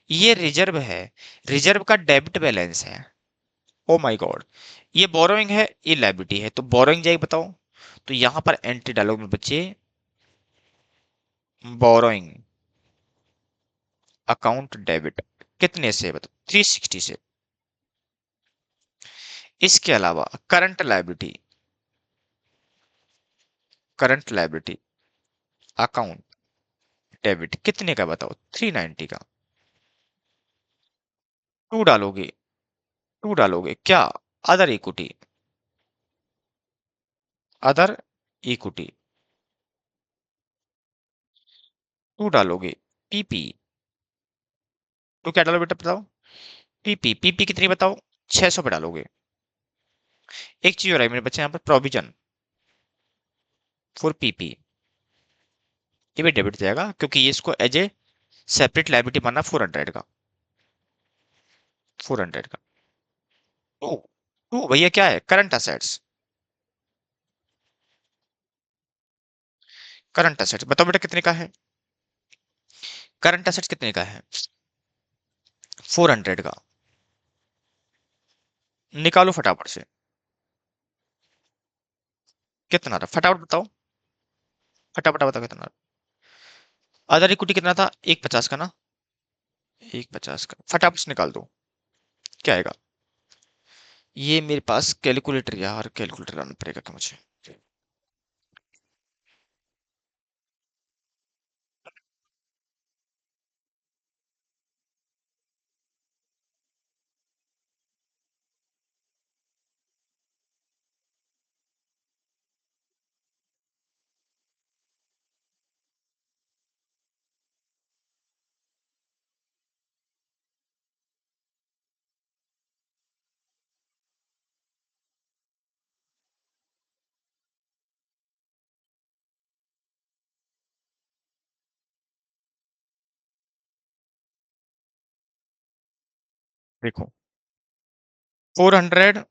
ये रिजर्व है, रिजर्व का डेबिट बैलेंस है। ओ माय गॉड, ये बोरोइंग है, ये लायबिलिटी है, तो बोरोइंग जाएगी बताओ। तो यहां पर एंट्री डालोगे मेरे बच्चे, बोरोइंग अकाउंट डेबिट, कितने से बताओ? 360 से। इसके अलावा current liability, current liability account debit कितने का बताओ? 390 का। टू डालोगे, टू डालोगे क्या? Other equity, other equity to डालोगे, पीपी, तो क्या डालोगे बेटा बताओ? पीपी, पीपी कितनी बताओ? 600 पे डालोगे। एक चीज हो रहा है मेरे बच्चे यहाँ पर, प्रोविजन फॉर पीपी, ये भी डेबिट जाएगा क्योंकि ये इसको एज ए सेपरेट लायबिलिटी मानना 400 का, 400 का। टू, टू भैया क्या है? करंट असेट्स, करंट असेट्स बताओ बेटा कितने का है? करंट असेट्स कितने का है? 400 का। निकालो फटाफट से, कितना था फटाफट बताओ, फटाफट बताओ कितना। अदर इक्विटी कितना था? 150 का ना, 150 का फटाफट से निकाल दो। क्या आएगा? ये मेरे पास कैलकुलेटर, यार कैलकुलेटर लाना पड़ेगा क्या मुझे? देखो 400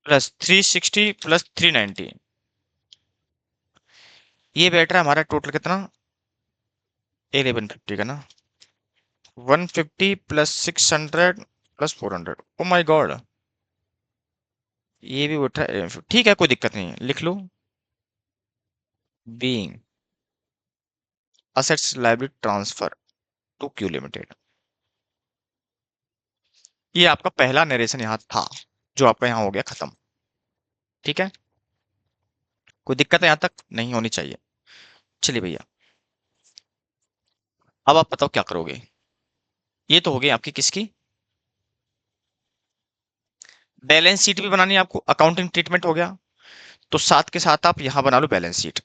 प्लस 360 प्लस 390, ये बैठ रहा है हमारा टोटल कितना, 1150 का ना। 150 plus 600 plus 400, oh my God, ये भी बैठ रहा है 1150। ठीक है, कोई दिक्कत नहीं है, लिख लो। Being assets liability transfer to Q limited, ये आपका पहला नरेशन यहाँ था, जो आपका यहाँ हो गया खत्म। ठीक है, कोई दिक्कत है यहाँ तक, नहीं होनी चाहिए। चलिए भैया, अब आप बताओ क्या करोगे। ये तो हो गई आपकी किसकी, बैलेंस शीट भी बनानी है आपको, अकाउंटिंग ट्रीटमेंट हो गया, तो साथ के साथ आप यहां बना लो balance sheet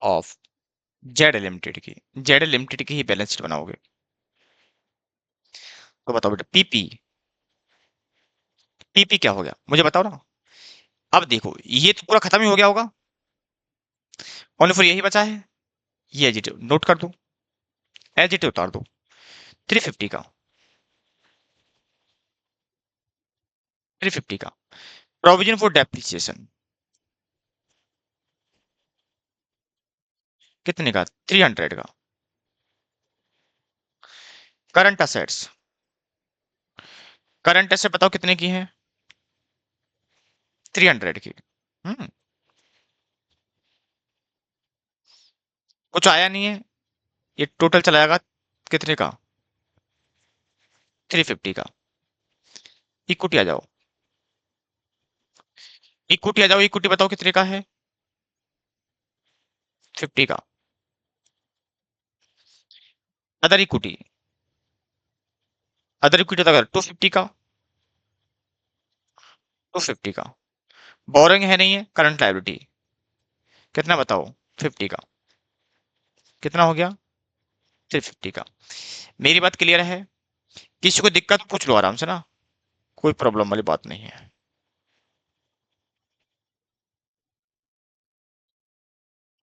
of Z limited की। जेड लिमिटेड की ही बैलेंस शीट बनाओगे। तो बताओ बेटा, पीपी, पीपी क्या हो गया मुझे बताओ ना। अब देखो ये तो पूरा खत्म ही हो गया होगा, ओनली फॉर यही बचा है, ये एजिटिव नोट कर दो, एजिटिव उतार दो। 350 का, 350 का प्रोविजन फॉर डेप्रिसिएशन, कितने का, 300 का। करंट असेट्स, करंट एसेट बताओ कितने की है, 300 की। हम्म, कुछ आया नहीं है, ये टोटल चला जाएगा कितने का, 350 का। इक्विटी आ जाओ, इक्विटी आ जाओ, इक्विटी बताओ कितने का है, 50 का। अदर इक्विटी, अदर इक्विटी अगर 250 का, 250 का। बोरिंग है नहीं है, करंट लायबिलिटी कितना बताओ, 50 का। कितना हो गया, 350 का। मेरी बात क्लियर है, किसी को दिक्कत पूछ लो आराम से ना, कोई प्रॉब्लम वाली बात नहीं है।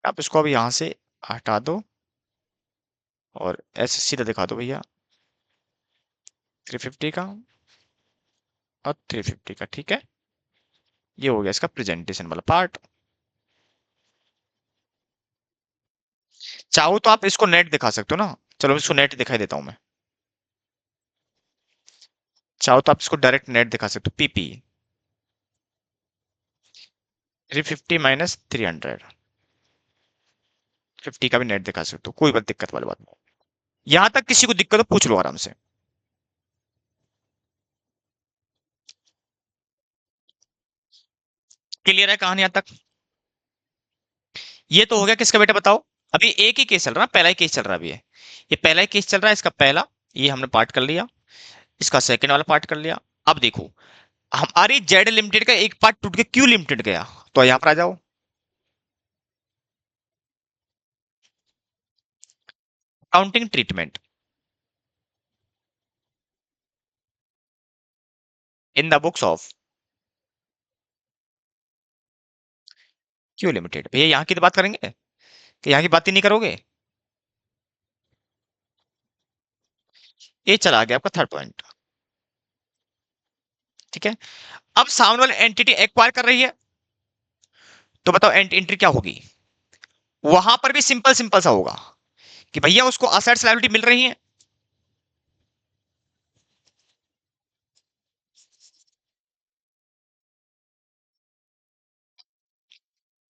आप इसको अब यहां से हटा दो और ऐसे सीधा दिखा दो भैया, 350 का और 350 का। ठीक है, ये हो गया इसका प्रेजेंटेशन वाला पार्ट। चाहो तो आप इसको नेट दिखा सकते हो ना, चलो इसको नेट दिखाई देता हूं मैं। चाहो तो आप इसको डायरेक्ट नेट दिखा सकते हो, पीपी 350 माइनस 300, 50 का भी नेट दिखा सकते हो, कोई बात दिक्कत वाली बात नहीं। यहां तक किसी को दिक्कत हो पूछ लो आराम से। क्लियर है कहानी यहां तक। ये तो हो गया किसका बेटा बताओ, अभी एक ही केस चल रहा है, पहला ही केस चल रहा है अभी ये पहला ही केस चल रहा है, इसका पहला, ये हमने पार्ट कर लिया, इसका सेकंड वाला पार्ट कर लिया। अब देखो हमारी जेड लिमिटेड का एक पार्ट टूट के क्यू लिमिटेड गया, तो यहां पर आ जाओ, counting treatment in the books of Q limited. भैया यहाँ की तो बात करेंगे कि यहाँ की बात ही नहीं करोगे। ये चला गया आपका थर्ड पॉइंट। ठीक है, अब सामने वाली एंटिटी एक्वायर कर रही है, तो बताओ एंट्री क्या होगी। वहां पर भी सिंपल सिंपल सा होगा कि भैया उसको असेट्स लायबिलिटी मिल रही है।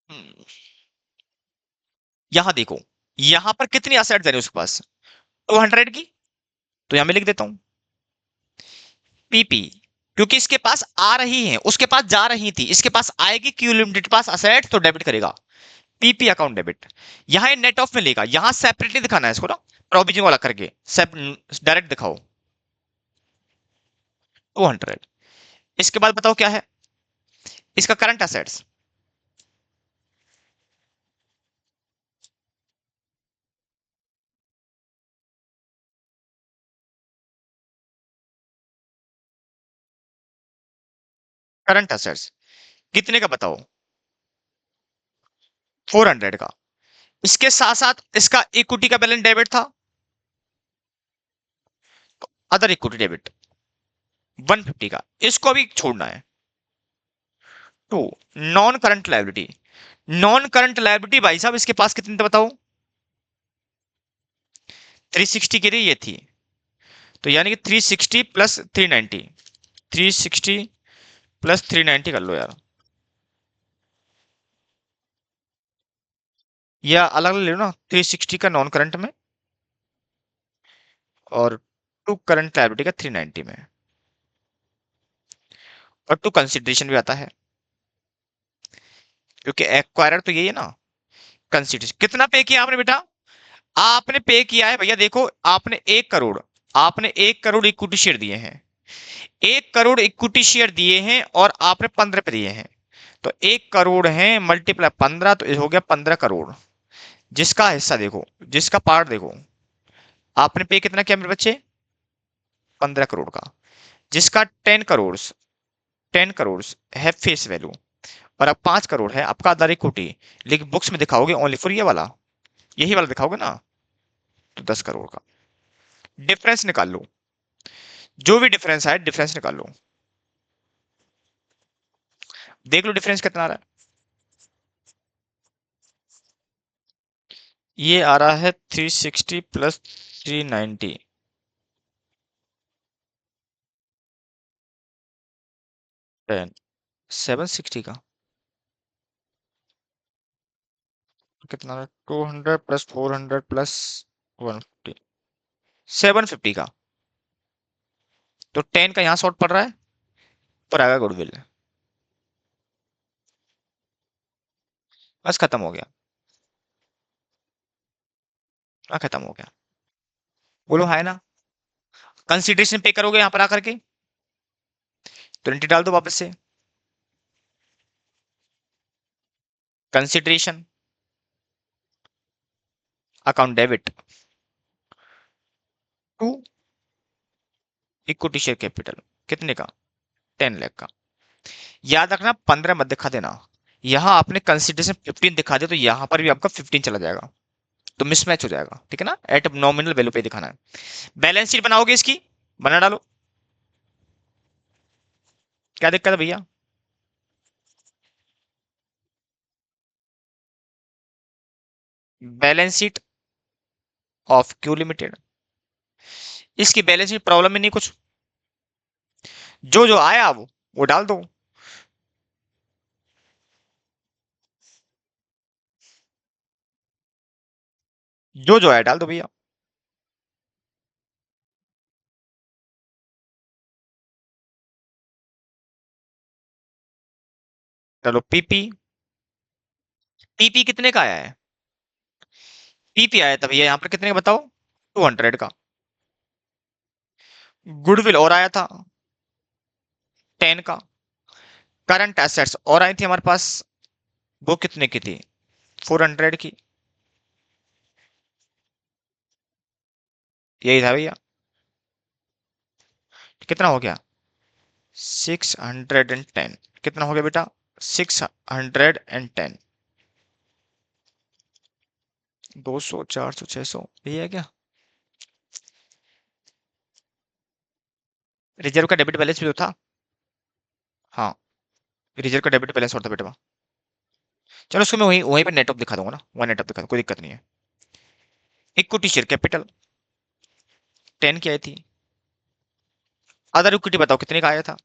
हम्म, यहां देखो, यहां पर कितनी असेट्स है उसके पास, 200 की, तो यहां मैं लिख देता हूं पीपी, क्योंकि इसके पास आ रही है, उसके पास जा रही थी, इसके पास आएगी, क्यू लिमिटेड पास असेट तो डेबिट करेगा, पीपी अकाउंट डेबिट। यहां ये नेट ऑफ में लेगा, यहां सेपरेटली दिखाना है इसको ना, प्रोविजन वाला करके डायरेक्ट दिखाओ 200। इसके बाद बताओ क्या है, इसका करंट असेट्स, करंट असेट्स कितने का बताओ? 400 का। इसके साथ साथ इसका इक्विटी का बैलेंस डेबिट था, अदर इक्विटी डेबिट 150 का, इसको भी छोड़ना है। To, non current liability. Non current liability भाई साहब इसके पास कितनी था बताओ? 360 के लिए ये थी, तो यानी कि 360 प्लस 390, 360 प्लस 390 कर लो यार, या अलग अलग ले लो ना, 360 का नॉन करंट में और टू करंट लायबिलिटी का 390 में, और टू कंसिडरेशन भी आता है, क्योंकि एक्वायरर तो यही है ना। कंसिडरेशन कितना पे किया आपने बेटा? आपने पे किया है भैया, देखो आपने 1 करोड़, आपने 1 करोड़ इक्विटी शेयर दिए हैं, 1 करोड़ इक्विटी शेयर दिए हैं और आपने 15 पे दिए हैं, तो 1 करोड़ है मल्टीप्लाई 15, तो ये हो गया 15 करोड़। जिसका हिस्सा देखो, जिसका पार्ट देखो, आपने पे कितना किया मेरे बच्चे? 15 करोड़ का, जिसका 10 करोड़, 10 करोड़ है फेस वैल्यू, और अब 5 करोड़ है आपका अदर इक्विटी, लेकिन बुक्स में दिखाओगे ओनली फॉर ये वाला, यही वाला दिखाओगे ना, तो 10 करोड़ का डिफरेंस निकाल लो, जो भी डिफरेंस है डिफरेंस निकाल लो, देख लो डिफरेंस कितना आ रहा है। ये आ रहा है 360 प्लस 390, 10, 760 का कितना आ रहा है? 200 प्लस 400 प्लस 150, 750 का, तो 10 का यहाँ शॉर्ट पड़ रहा है, पर आएगा गुडविल, बस खत्म हो गया, खत्म हो गया। बोलो है ना? कंसिडरेशन पे करोगे यहाँ पर आकर के, 20 डाल दो वापस से, consideration account debit to equity share capital, कितने का? 10 लाख का। याद रखना 15 मत दिखा देना, यहां आपने कंसिडरेशन 15 दिखा दिया तो यहां पर भी आपका 15 चला जाएगा, तो मिसमैच हो जाएगा, ठीक है ना, एट नॉमिनल वैल्यू पे दिखाना है। बैलेंस शीट बनाओगे इसकी, बना डालो, क्या दिक्कत है भैया? Balance sheet of Q limited, इसकी बैलेंस शीट प्रॉब्लम में नहीं कुछ, जो जो आया वो डाल दो। जो जो आया डाल दो भैया। चलो पीपी, पीपी कितने का आया है? पीपी आया था भैया यहाँ पर कितने का बताओ? 200 का। गुडविल और आया था 10 का। करंट एसेट्स और आई थी हमारे पास, वो कितने की थी? 400 की। यही था भैया, कितना हो गया? 610, कितना हो गया बेटा? 610, 200, 400, 600, यही है क्या? रिजर्व का डेबिट बैलेंस भी तो था। हाँ, रिजर्व का डेबिट बैलेंस और था बेटा। चलो उसको मैं वहीं वहीं पे नेट ऑफ दिखा दूंगा ना, वहाँ नेट ऑफ दिखा दूंगा, कोई दिक्कत नहीं है। इक्विटी शेयर कैपिटल 10 की आई थी। अदर इक्विटी बताओ कितने का आया था?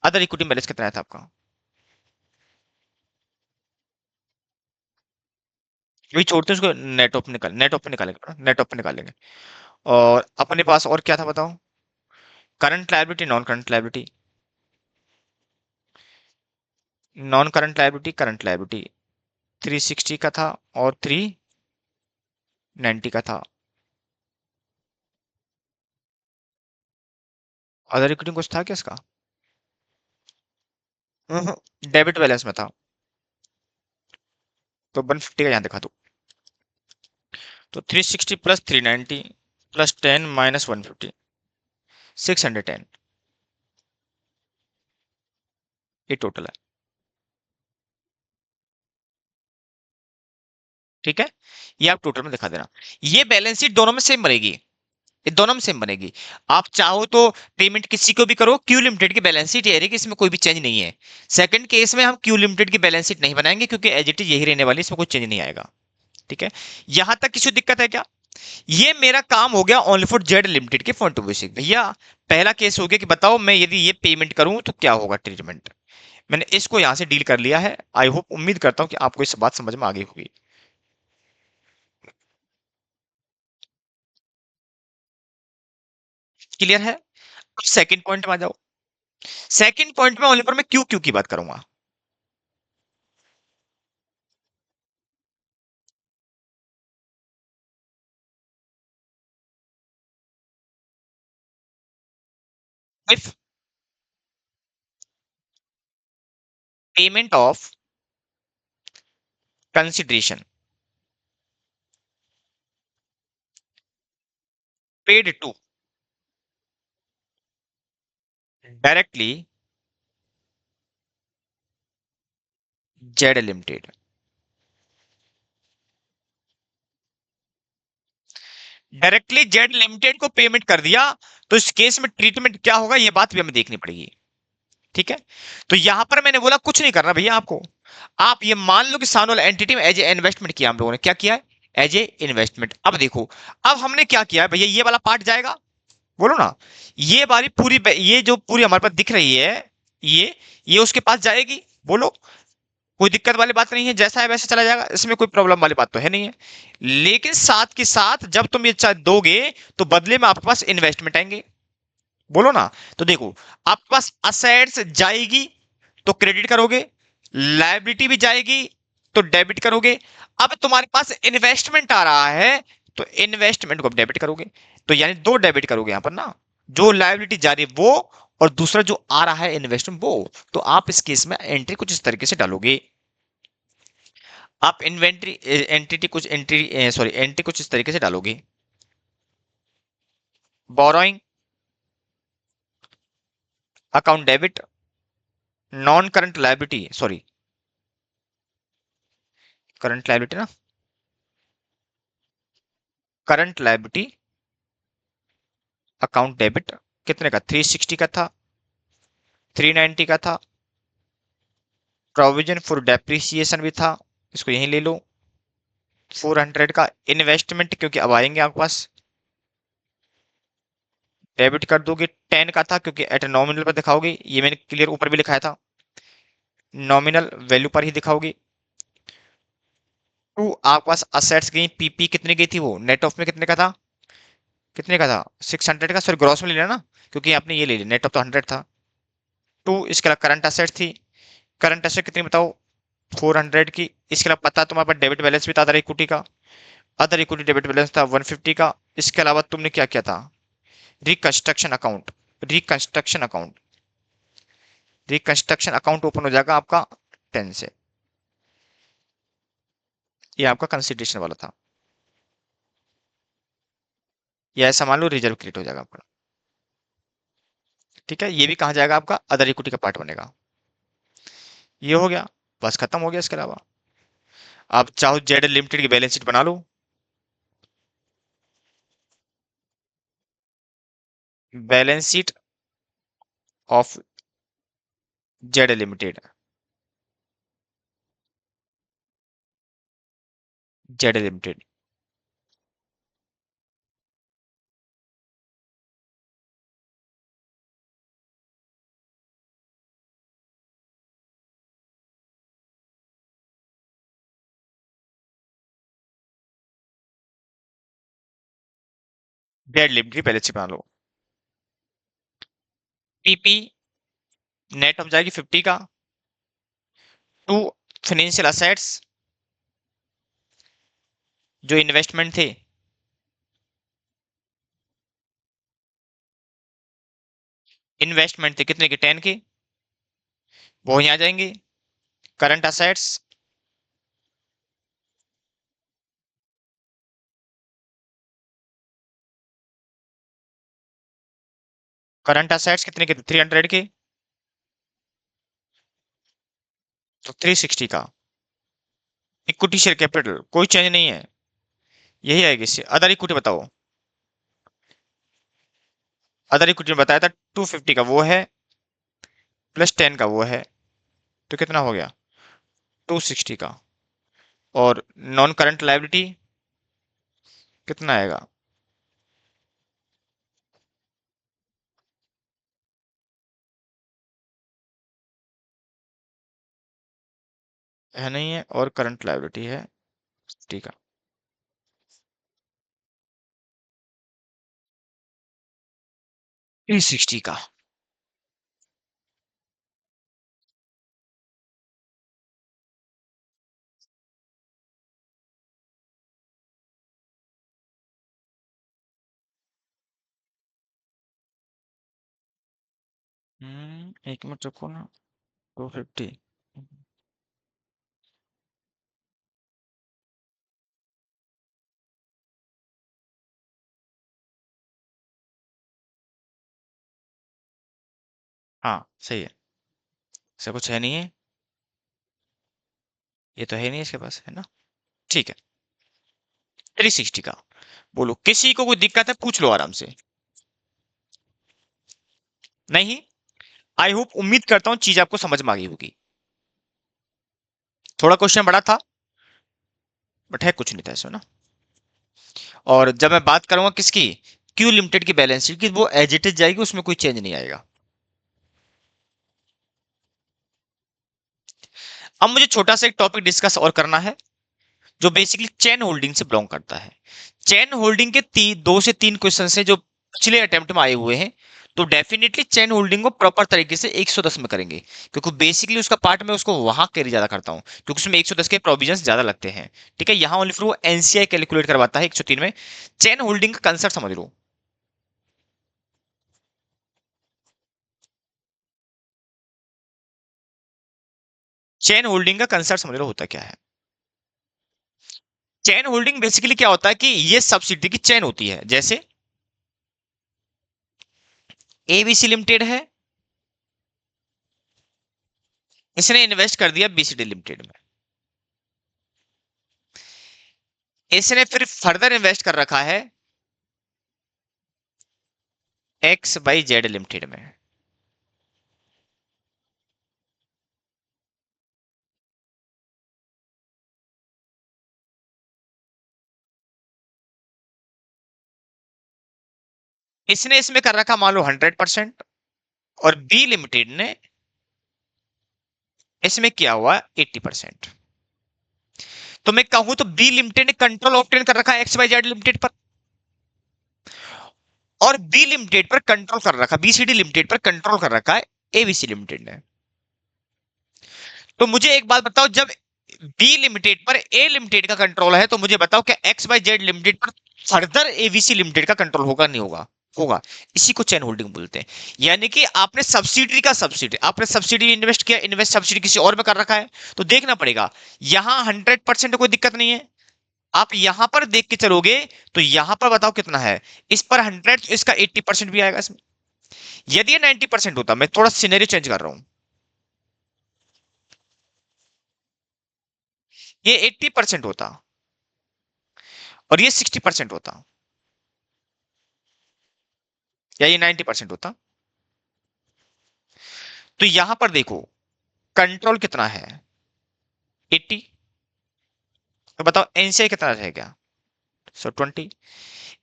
अदर इक्विटी बैलेंस कितना आया था आपका? वही छोड़ते हैं उसको, नेट ऑफ निकाल, नेट ऑफ पे निकालेंगे, नेट ऑफ पे निकालेंगे। और अपने पास और क्या था बताओ? Current liability, non current liability, non current liability, current liability 360 का था और 390 का था। अदर इक्विटी कुछ था क्या इसका? डेबिट बैलेंस में था, तो 150 का यहाँ दिखा दो, तो 360 प्लस 390 प्लस 10 माइनस 150, 610, ये टोटल है। ठीक है, ये आप टोटल में दिखा देना। ये बैलेंस शीट दोनों में सेम बनेगी, ये दोनों में सेम बनेगी। आप चाहो तो पेमेंट किसी को भी करो, क्यू लिमिटेड की बैलेंस शीट ये रहेगी, इसमें कोई भी चेंज नहीं है। सेकंड केस में हम क्यू लिमिटेड की बैलेंस शीट नहीं बनाएंगे, क्योंकि एज इट इज यही रहने वाली है, इसमें कोई चेंज नहीं आएगा। ठीक है, यहां तक किसी दिक्कत है क्या? ये मेरा काम हो गया ओनली फॉर जेड लिमिटेड के फ्रंट बेसिक। भैया पहला केस हो गया कि बताओ मैं यदि ये पेमेंट करूं तो क्या होगा ट्रीटमेंट। मैंने इसको यहां से डील कर लिया है। आई होप, उम्मीद करता हूं कि आपको इस बात समझ में आ गई होगी। क्लियर है? अब सेकंड पॉइंट में आ जाओ। सेकंड पॉइंट में ओनली फॉर मैं क्यू क्यू की बात करूंगा। If payment of consideration paid to directly Z limited, directly Z limited को पेमेंट कर दिया, तो इस केस में ट्रीटमेंट क्या होगा ये बात भी हमें देखनी पड़ेगी। ठीक है, तो यहां पर मैंने बोला कुछ नहीं करना भैया आपको। आप ये मान लो कि सामने वाला एंटिटी में एज ए इन्वेस्टमेंट किया, हम लोगों ने क्या किया है, एज ए इन्वेस्टमेंट। अब देखो, अब हमने क्या किया है भैया, ये वाला पार्ट जाएगा, बोलो ना। ये वाली पूरी, ये जो पूरी हमारे पास दिख रही है, ये उसके पास जाएगी, बोलो। कोई दिक्कत वाली बात नहीं है, जैसा है वैसे चला जाएगा, इसमें कोई प्रॉब्लम वाली बात तो है नहीं है। लेकिन साथ के साथ जब तुम ये दोगे, तो बदले में आपके पास इन्वेस्टमेंट आएंगे, बोलो ना। तो देखो, आपके पास असेट्स जाएगी तो क्रेडिट करोगे, लायबिलिटी भी जाएगी तो डेबिट करोगे। अब तुम्हारे पास इन्वेस्टमेंट आ रहा है, तो इन्वेस्टमेंट को डेबिट करोगे। तो यानी दो डेबिट करोगे यहां पर ना, जो लायबिलिटी जा रही है वो, और दूसरा जो आ रहा है इन्वेस्टमेंट वो। तो आप इस केस में एंट्री कुछ इस तरीके से डालोगे। आप इन्वेंट्री एंटिटी कुछ एंट्री, सॉरी, एंट्री कुछ इस तरीके से डालोगे। Borrowing account debit, non current liability, sorry, current liability ना, करंट लायबिलिटी अकाउंट डेबिट। कितने का, 360 का था, 390 का था। प्रोविजन फॉर डेप्रिसिएशन भी था, इसको यहीं ले लो। 400 का इन्वेस्टमेंट, क्योंकि अब आएंगे आपके पास, डेबिट कर दोगे। 10 का था, क्योंकि एट नॉमिनल पर दिखाओगे, ये मैंने क्लियर ऊपर भी लिखाया था, नॉमिनल वैल्यू पर ही दिखाओगे। टू, आपके पास असेट्स गई, पीपी कितनी गई थी, वो नेट ऑफ में कितने का था, कितने का था, 600 का, सॉरी ग्रॉस में ले लिया ना, क्योंकि आपने ये ले लिया, नेट ऑफ तो 100 था। टू, इसके अलावा करंट असेट थी, करंट असेट कितनी बताओ, 400 की। इसके अलावा पता तुम्हारे पास डेबिट बैलेंस भी था अदर इक्विटी का, अदर इक्विटी डेबिट बैलेंस था 150 का। इसके अलावा तुमने क्या किया था, reconstruction account, reconstruction account, reconstruction account open हो जाएगा आपका 10 से। ये आपका कंसिडरेशन वाला था। ये ऐसा मान लो रिजर्व क्रिएट हो जाएगा आपका। ठीक है, ये भी कहा जाएगा आपका अदर इक्विटी का पार्ट बनेगा। ये हो गया, बस खत्म हो गया। इसके अलावा आप चाहो जेड लिमिटेड की बैलेंस शीट बना लो। Balance sheet of Z limited, Z limited, Z limited balance sheet बना लो। पीपी नेट ऑफ जाएगी 50 का। टू, फाइनेंशियल असेट्स, जो इन्वेस्टमेंट थे, इन्वेस्टमेंट थे कितने के, 10 के, वो यहाँ आ जाएंगे। करंट असेट्स, करंट असेट्स कितने के थे, 300 के। तो 360 का इक्विटी शेयर कैपिटल कोई चेंज नहीं है, यही आएगी इससे। अदर इक्विटी बताओ, अदर इक्विटी में बताया था 250 का वो है, प्लस 10 का वो है, तो कितना हो गया 260 का। और नॉन करंट लायबिलिटी कितना आएगा, है नहीं है, और करंट लायबिलिटी है 50 का। 360 का। एक मिनट रुको ना, 250। हाँ सही है, ऐसा कुछ है नहीं है, ये तो है नहीं इसके पास, है ना। ठीक है, 360 का। बोलो किसी को कोई दिक्कत है पूछ लो आराम से। नहीं, आई होप, उम्मीद करता हूं चीज आपको समझ में आ गई होगी। थोड़ा क्वेश्चन बड़ा था, बट है कुछ नहीं था इसमें ना। और जब मैं बात करूंगा किसकी, क्यू लिमिटेड की बैलेंस शीट की, वो एज इट इज जाएगी, उसमें कोई चेंज नहीं आएगा। अब मुझे छोटा सा एक टॉपिक डिस्कस और करना है, जो बेसिकली चेन होल्डिंग से बिलोंग करता है। चेन होल्डिंग के 2 से 3 क्वेश्चन है जो पिछले अटेम्प्ट में आए हुए हैं, तो डेफिनेटली चेन होल्डिंग को प्रॉपर तरीके से 110 में करेंगे, क्योंकि बेसिकली उसका पार्ट मैं उसको वहां कैरी ज्यादा करता हूं, क्योंकि उसमें 110 के प्रोविजंस ज्यादा लगते हैं। ठीक है, यहां ओनली फिर वो एनसीआई कैलकुलेट करवाता है 103 में। चेन होल्डिंग का कंसेप्ट समझ लो, चेन होल्डिंग का कंसेप्ट समझ लो होता क्या है। चेन होल्डिंग बेसिकली क्या होता है कि ये सब्सिडी की चेन होती है, जैसे एबीसी लिमिटेड है, इसने इन्वेस्ट कर दिया बीसीडी लिमिटेड में, इसने फिर फर्दर इन्वेस्ट कर रखा है एक्स बाई जेड लिमिटेड में। इसने इसमें कर रखा मान लो 100%, और बी लिमिटेड ने इसमें किया हुआ 80%। तो मैं कहूं तो बी लिमिटेड ने कंट्रोल ऑब्टेन कर रखा है एक्स वाई जेड लिमिटेड पर, और बी लिमिटेड पर कंट्रोल कर रखा, बीसीडी लिमिटेड पर कंट्रोल कर रखा है एबीसी लिमिटेड ने। तो मुझे एक बात बताओ, जब बी लिमिटेड पर ए लिमिटेड का कंट्रोल है, तो मुझे बताओ क्या एक्स वाई जेड लिमिटेड पर फर्दर एबीसी लिमिटेड का कंट्रोल होगा नहीं होगा, होगा। इसी को चेन होल्डिंग बोलते हैं। यानी कि आपने सब्सिडी का सब्सिडी, आपने सब्सिडी इन्वेस्ट किया, इन्वेस्ट सब्सिडी किसी और में कर रखा है, तो देखना पड़ेगा। यहां 100% कोई दिक्कत नहीं है, आप यहां पर देख के चलोगे, तो यहां पर बताओ कितना है, इस पर 100, तो इसका 80% भी आएगा इसमें। यदि ये 90% होता, मैं थोड़ा सिनेरियो चेंज कर रहा हूं, ये 80% होता और ये 60% होता, या ये 90% होता, तो यहां पर देखो कंट्रोल कितना है, 80। तो बताओ एनसीआई कितना रहेगा, 20।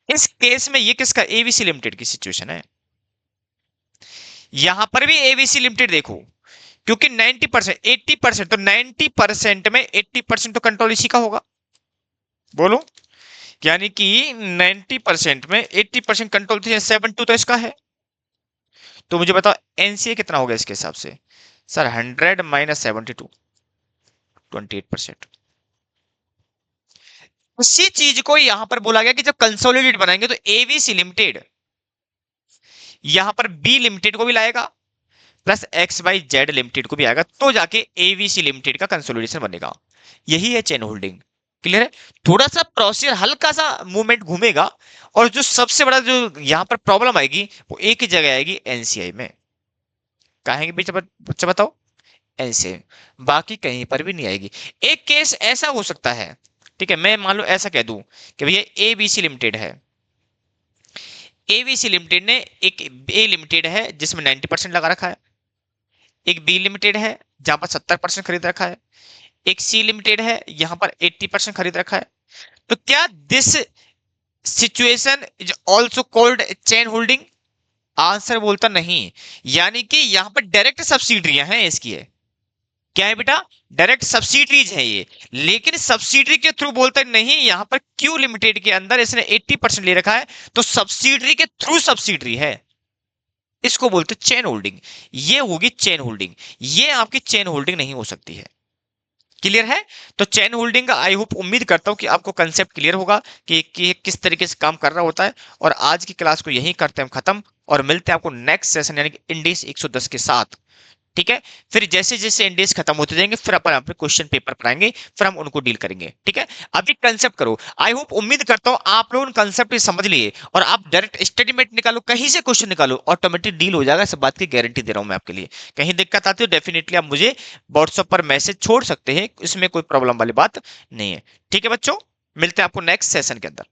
इस केस में ये किसका, एबीसी लिमिटेड की सिचुएशन है। यहां पर भी एबीसी लिमिटेड देखो, क्योंकि 90%, 80%, तो 90% में 80% तो कंट्रोल इसी का होगा। बोलो, यानी कि 90% में 80% कंट्रोल, 72 तो इसका है। तो मुझे बताओ एनसीए कितना होगा इसके हिसाब से, सर 100 माइनस 72, 28%। उसी चीज को यहां पर बोला गया कि जब कंसोलिडेट बनाएंगे, तो एबीसी लिमिटेड यहां पर बी लिमिटेड को भी लाएगा, plus X Y Z limited को भी आएगा, तो जाके एबीसी लिमिटेड का कंसोलिडेशन बनेगा। यही है चेन होल्डिंग। क्लियर है। थोड़ा सा प्रोसीजर, हल्का सा मूवमेंट घूमेगा, और जो सबसे बड़ा जो यहां पर प्रॉब्लम आएगी, वो एक ही जगह आएगी, एनसीआई में। कहेंगे बीच बच्चा बताओ, ऐसे, बाकी कहीं पर भी नहीं आएगी। एक केस ऐसा हो सकता है, ठीक है, मैं मान लो ऐसा कह दूं कि भैया एबीसी लिमिटेड है, एबीसी लिमिटेड ने एक ए लिमिटेड है जिसमें 90% लगा रखा है, एक बी लिमिटेड है जहां पर 70% खरीद रखा है, एक सी लिमिटेड है यहां पर 80% खरीद रखा है। तो क्या this situation is also called chain holding? Answer बोलता नहीं, यानी कि यहां पर डायरेक्ट सब्सिडरियां हैं इसकी है, क्या है बेटा, डायरेक्ट सब्सिडरीज है ये, लेकिन सब्सिडरी के थ्रू बोलता नहीं, यहां पर क्यू लिमिटेड के अंदर इसने 80% ले रखा है, तो सब्सिडरी के थ्रू सब्सिडरी है, इसको बोलते चेन होल्डिंग। ये होगी चेन होल्डिंग, ये आपकी चेन होल्डिंग नहीं हो सकती है। क्लियर है? तो चेन होल्डिंग का आई होप उम्मीद करता हूं कि आपको कंसेप्ट क्लियर होगा कि किस तरीके से काम कर रहा होता है। और आज की क्लास को यहीं करते हैं हम खत्म, और मिलते हैं आपको नेक्स्ट सेशन यानी कि इंडेक्स 110 के साथ। ठीक है, फिर जैसे जैसे इंडेक्स खत्म होते जाएंगे फिर अपन अपने क्वेश्चन पेपर पर आएंगे, फिर हम उनको डील करेंगे। ठीक है, अभी कंसेप्ट करो। आई होप उम्मीद करता हूं आप लोग कंसेप्ट समझ लिए, और आप डायरेक्ट स्टेटमेंट निकालो, कहीं से क्वेश्चन निकालो, ऑटोमेटिक डील हो जाएगा। इस बात की गारंटी दे रहा हूं मैं आपके लिए। कहीं दिक्कत आती हो डेफिनेटली आप मुझे व्हाट्सएप पर मैसेज छोड़ सकते हैं, इसमें कोई प्रॉब्लम वाली बात नहीं है। ठीक है बच्चों, मिलते हैं आपको नेक्स्ट सेशन के अंदर।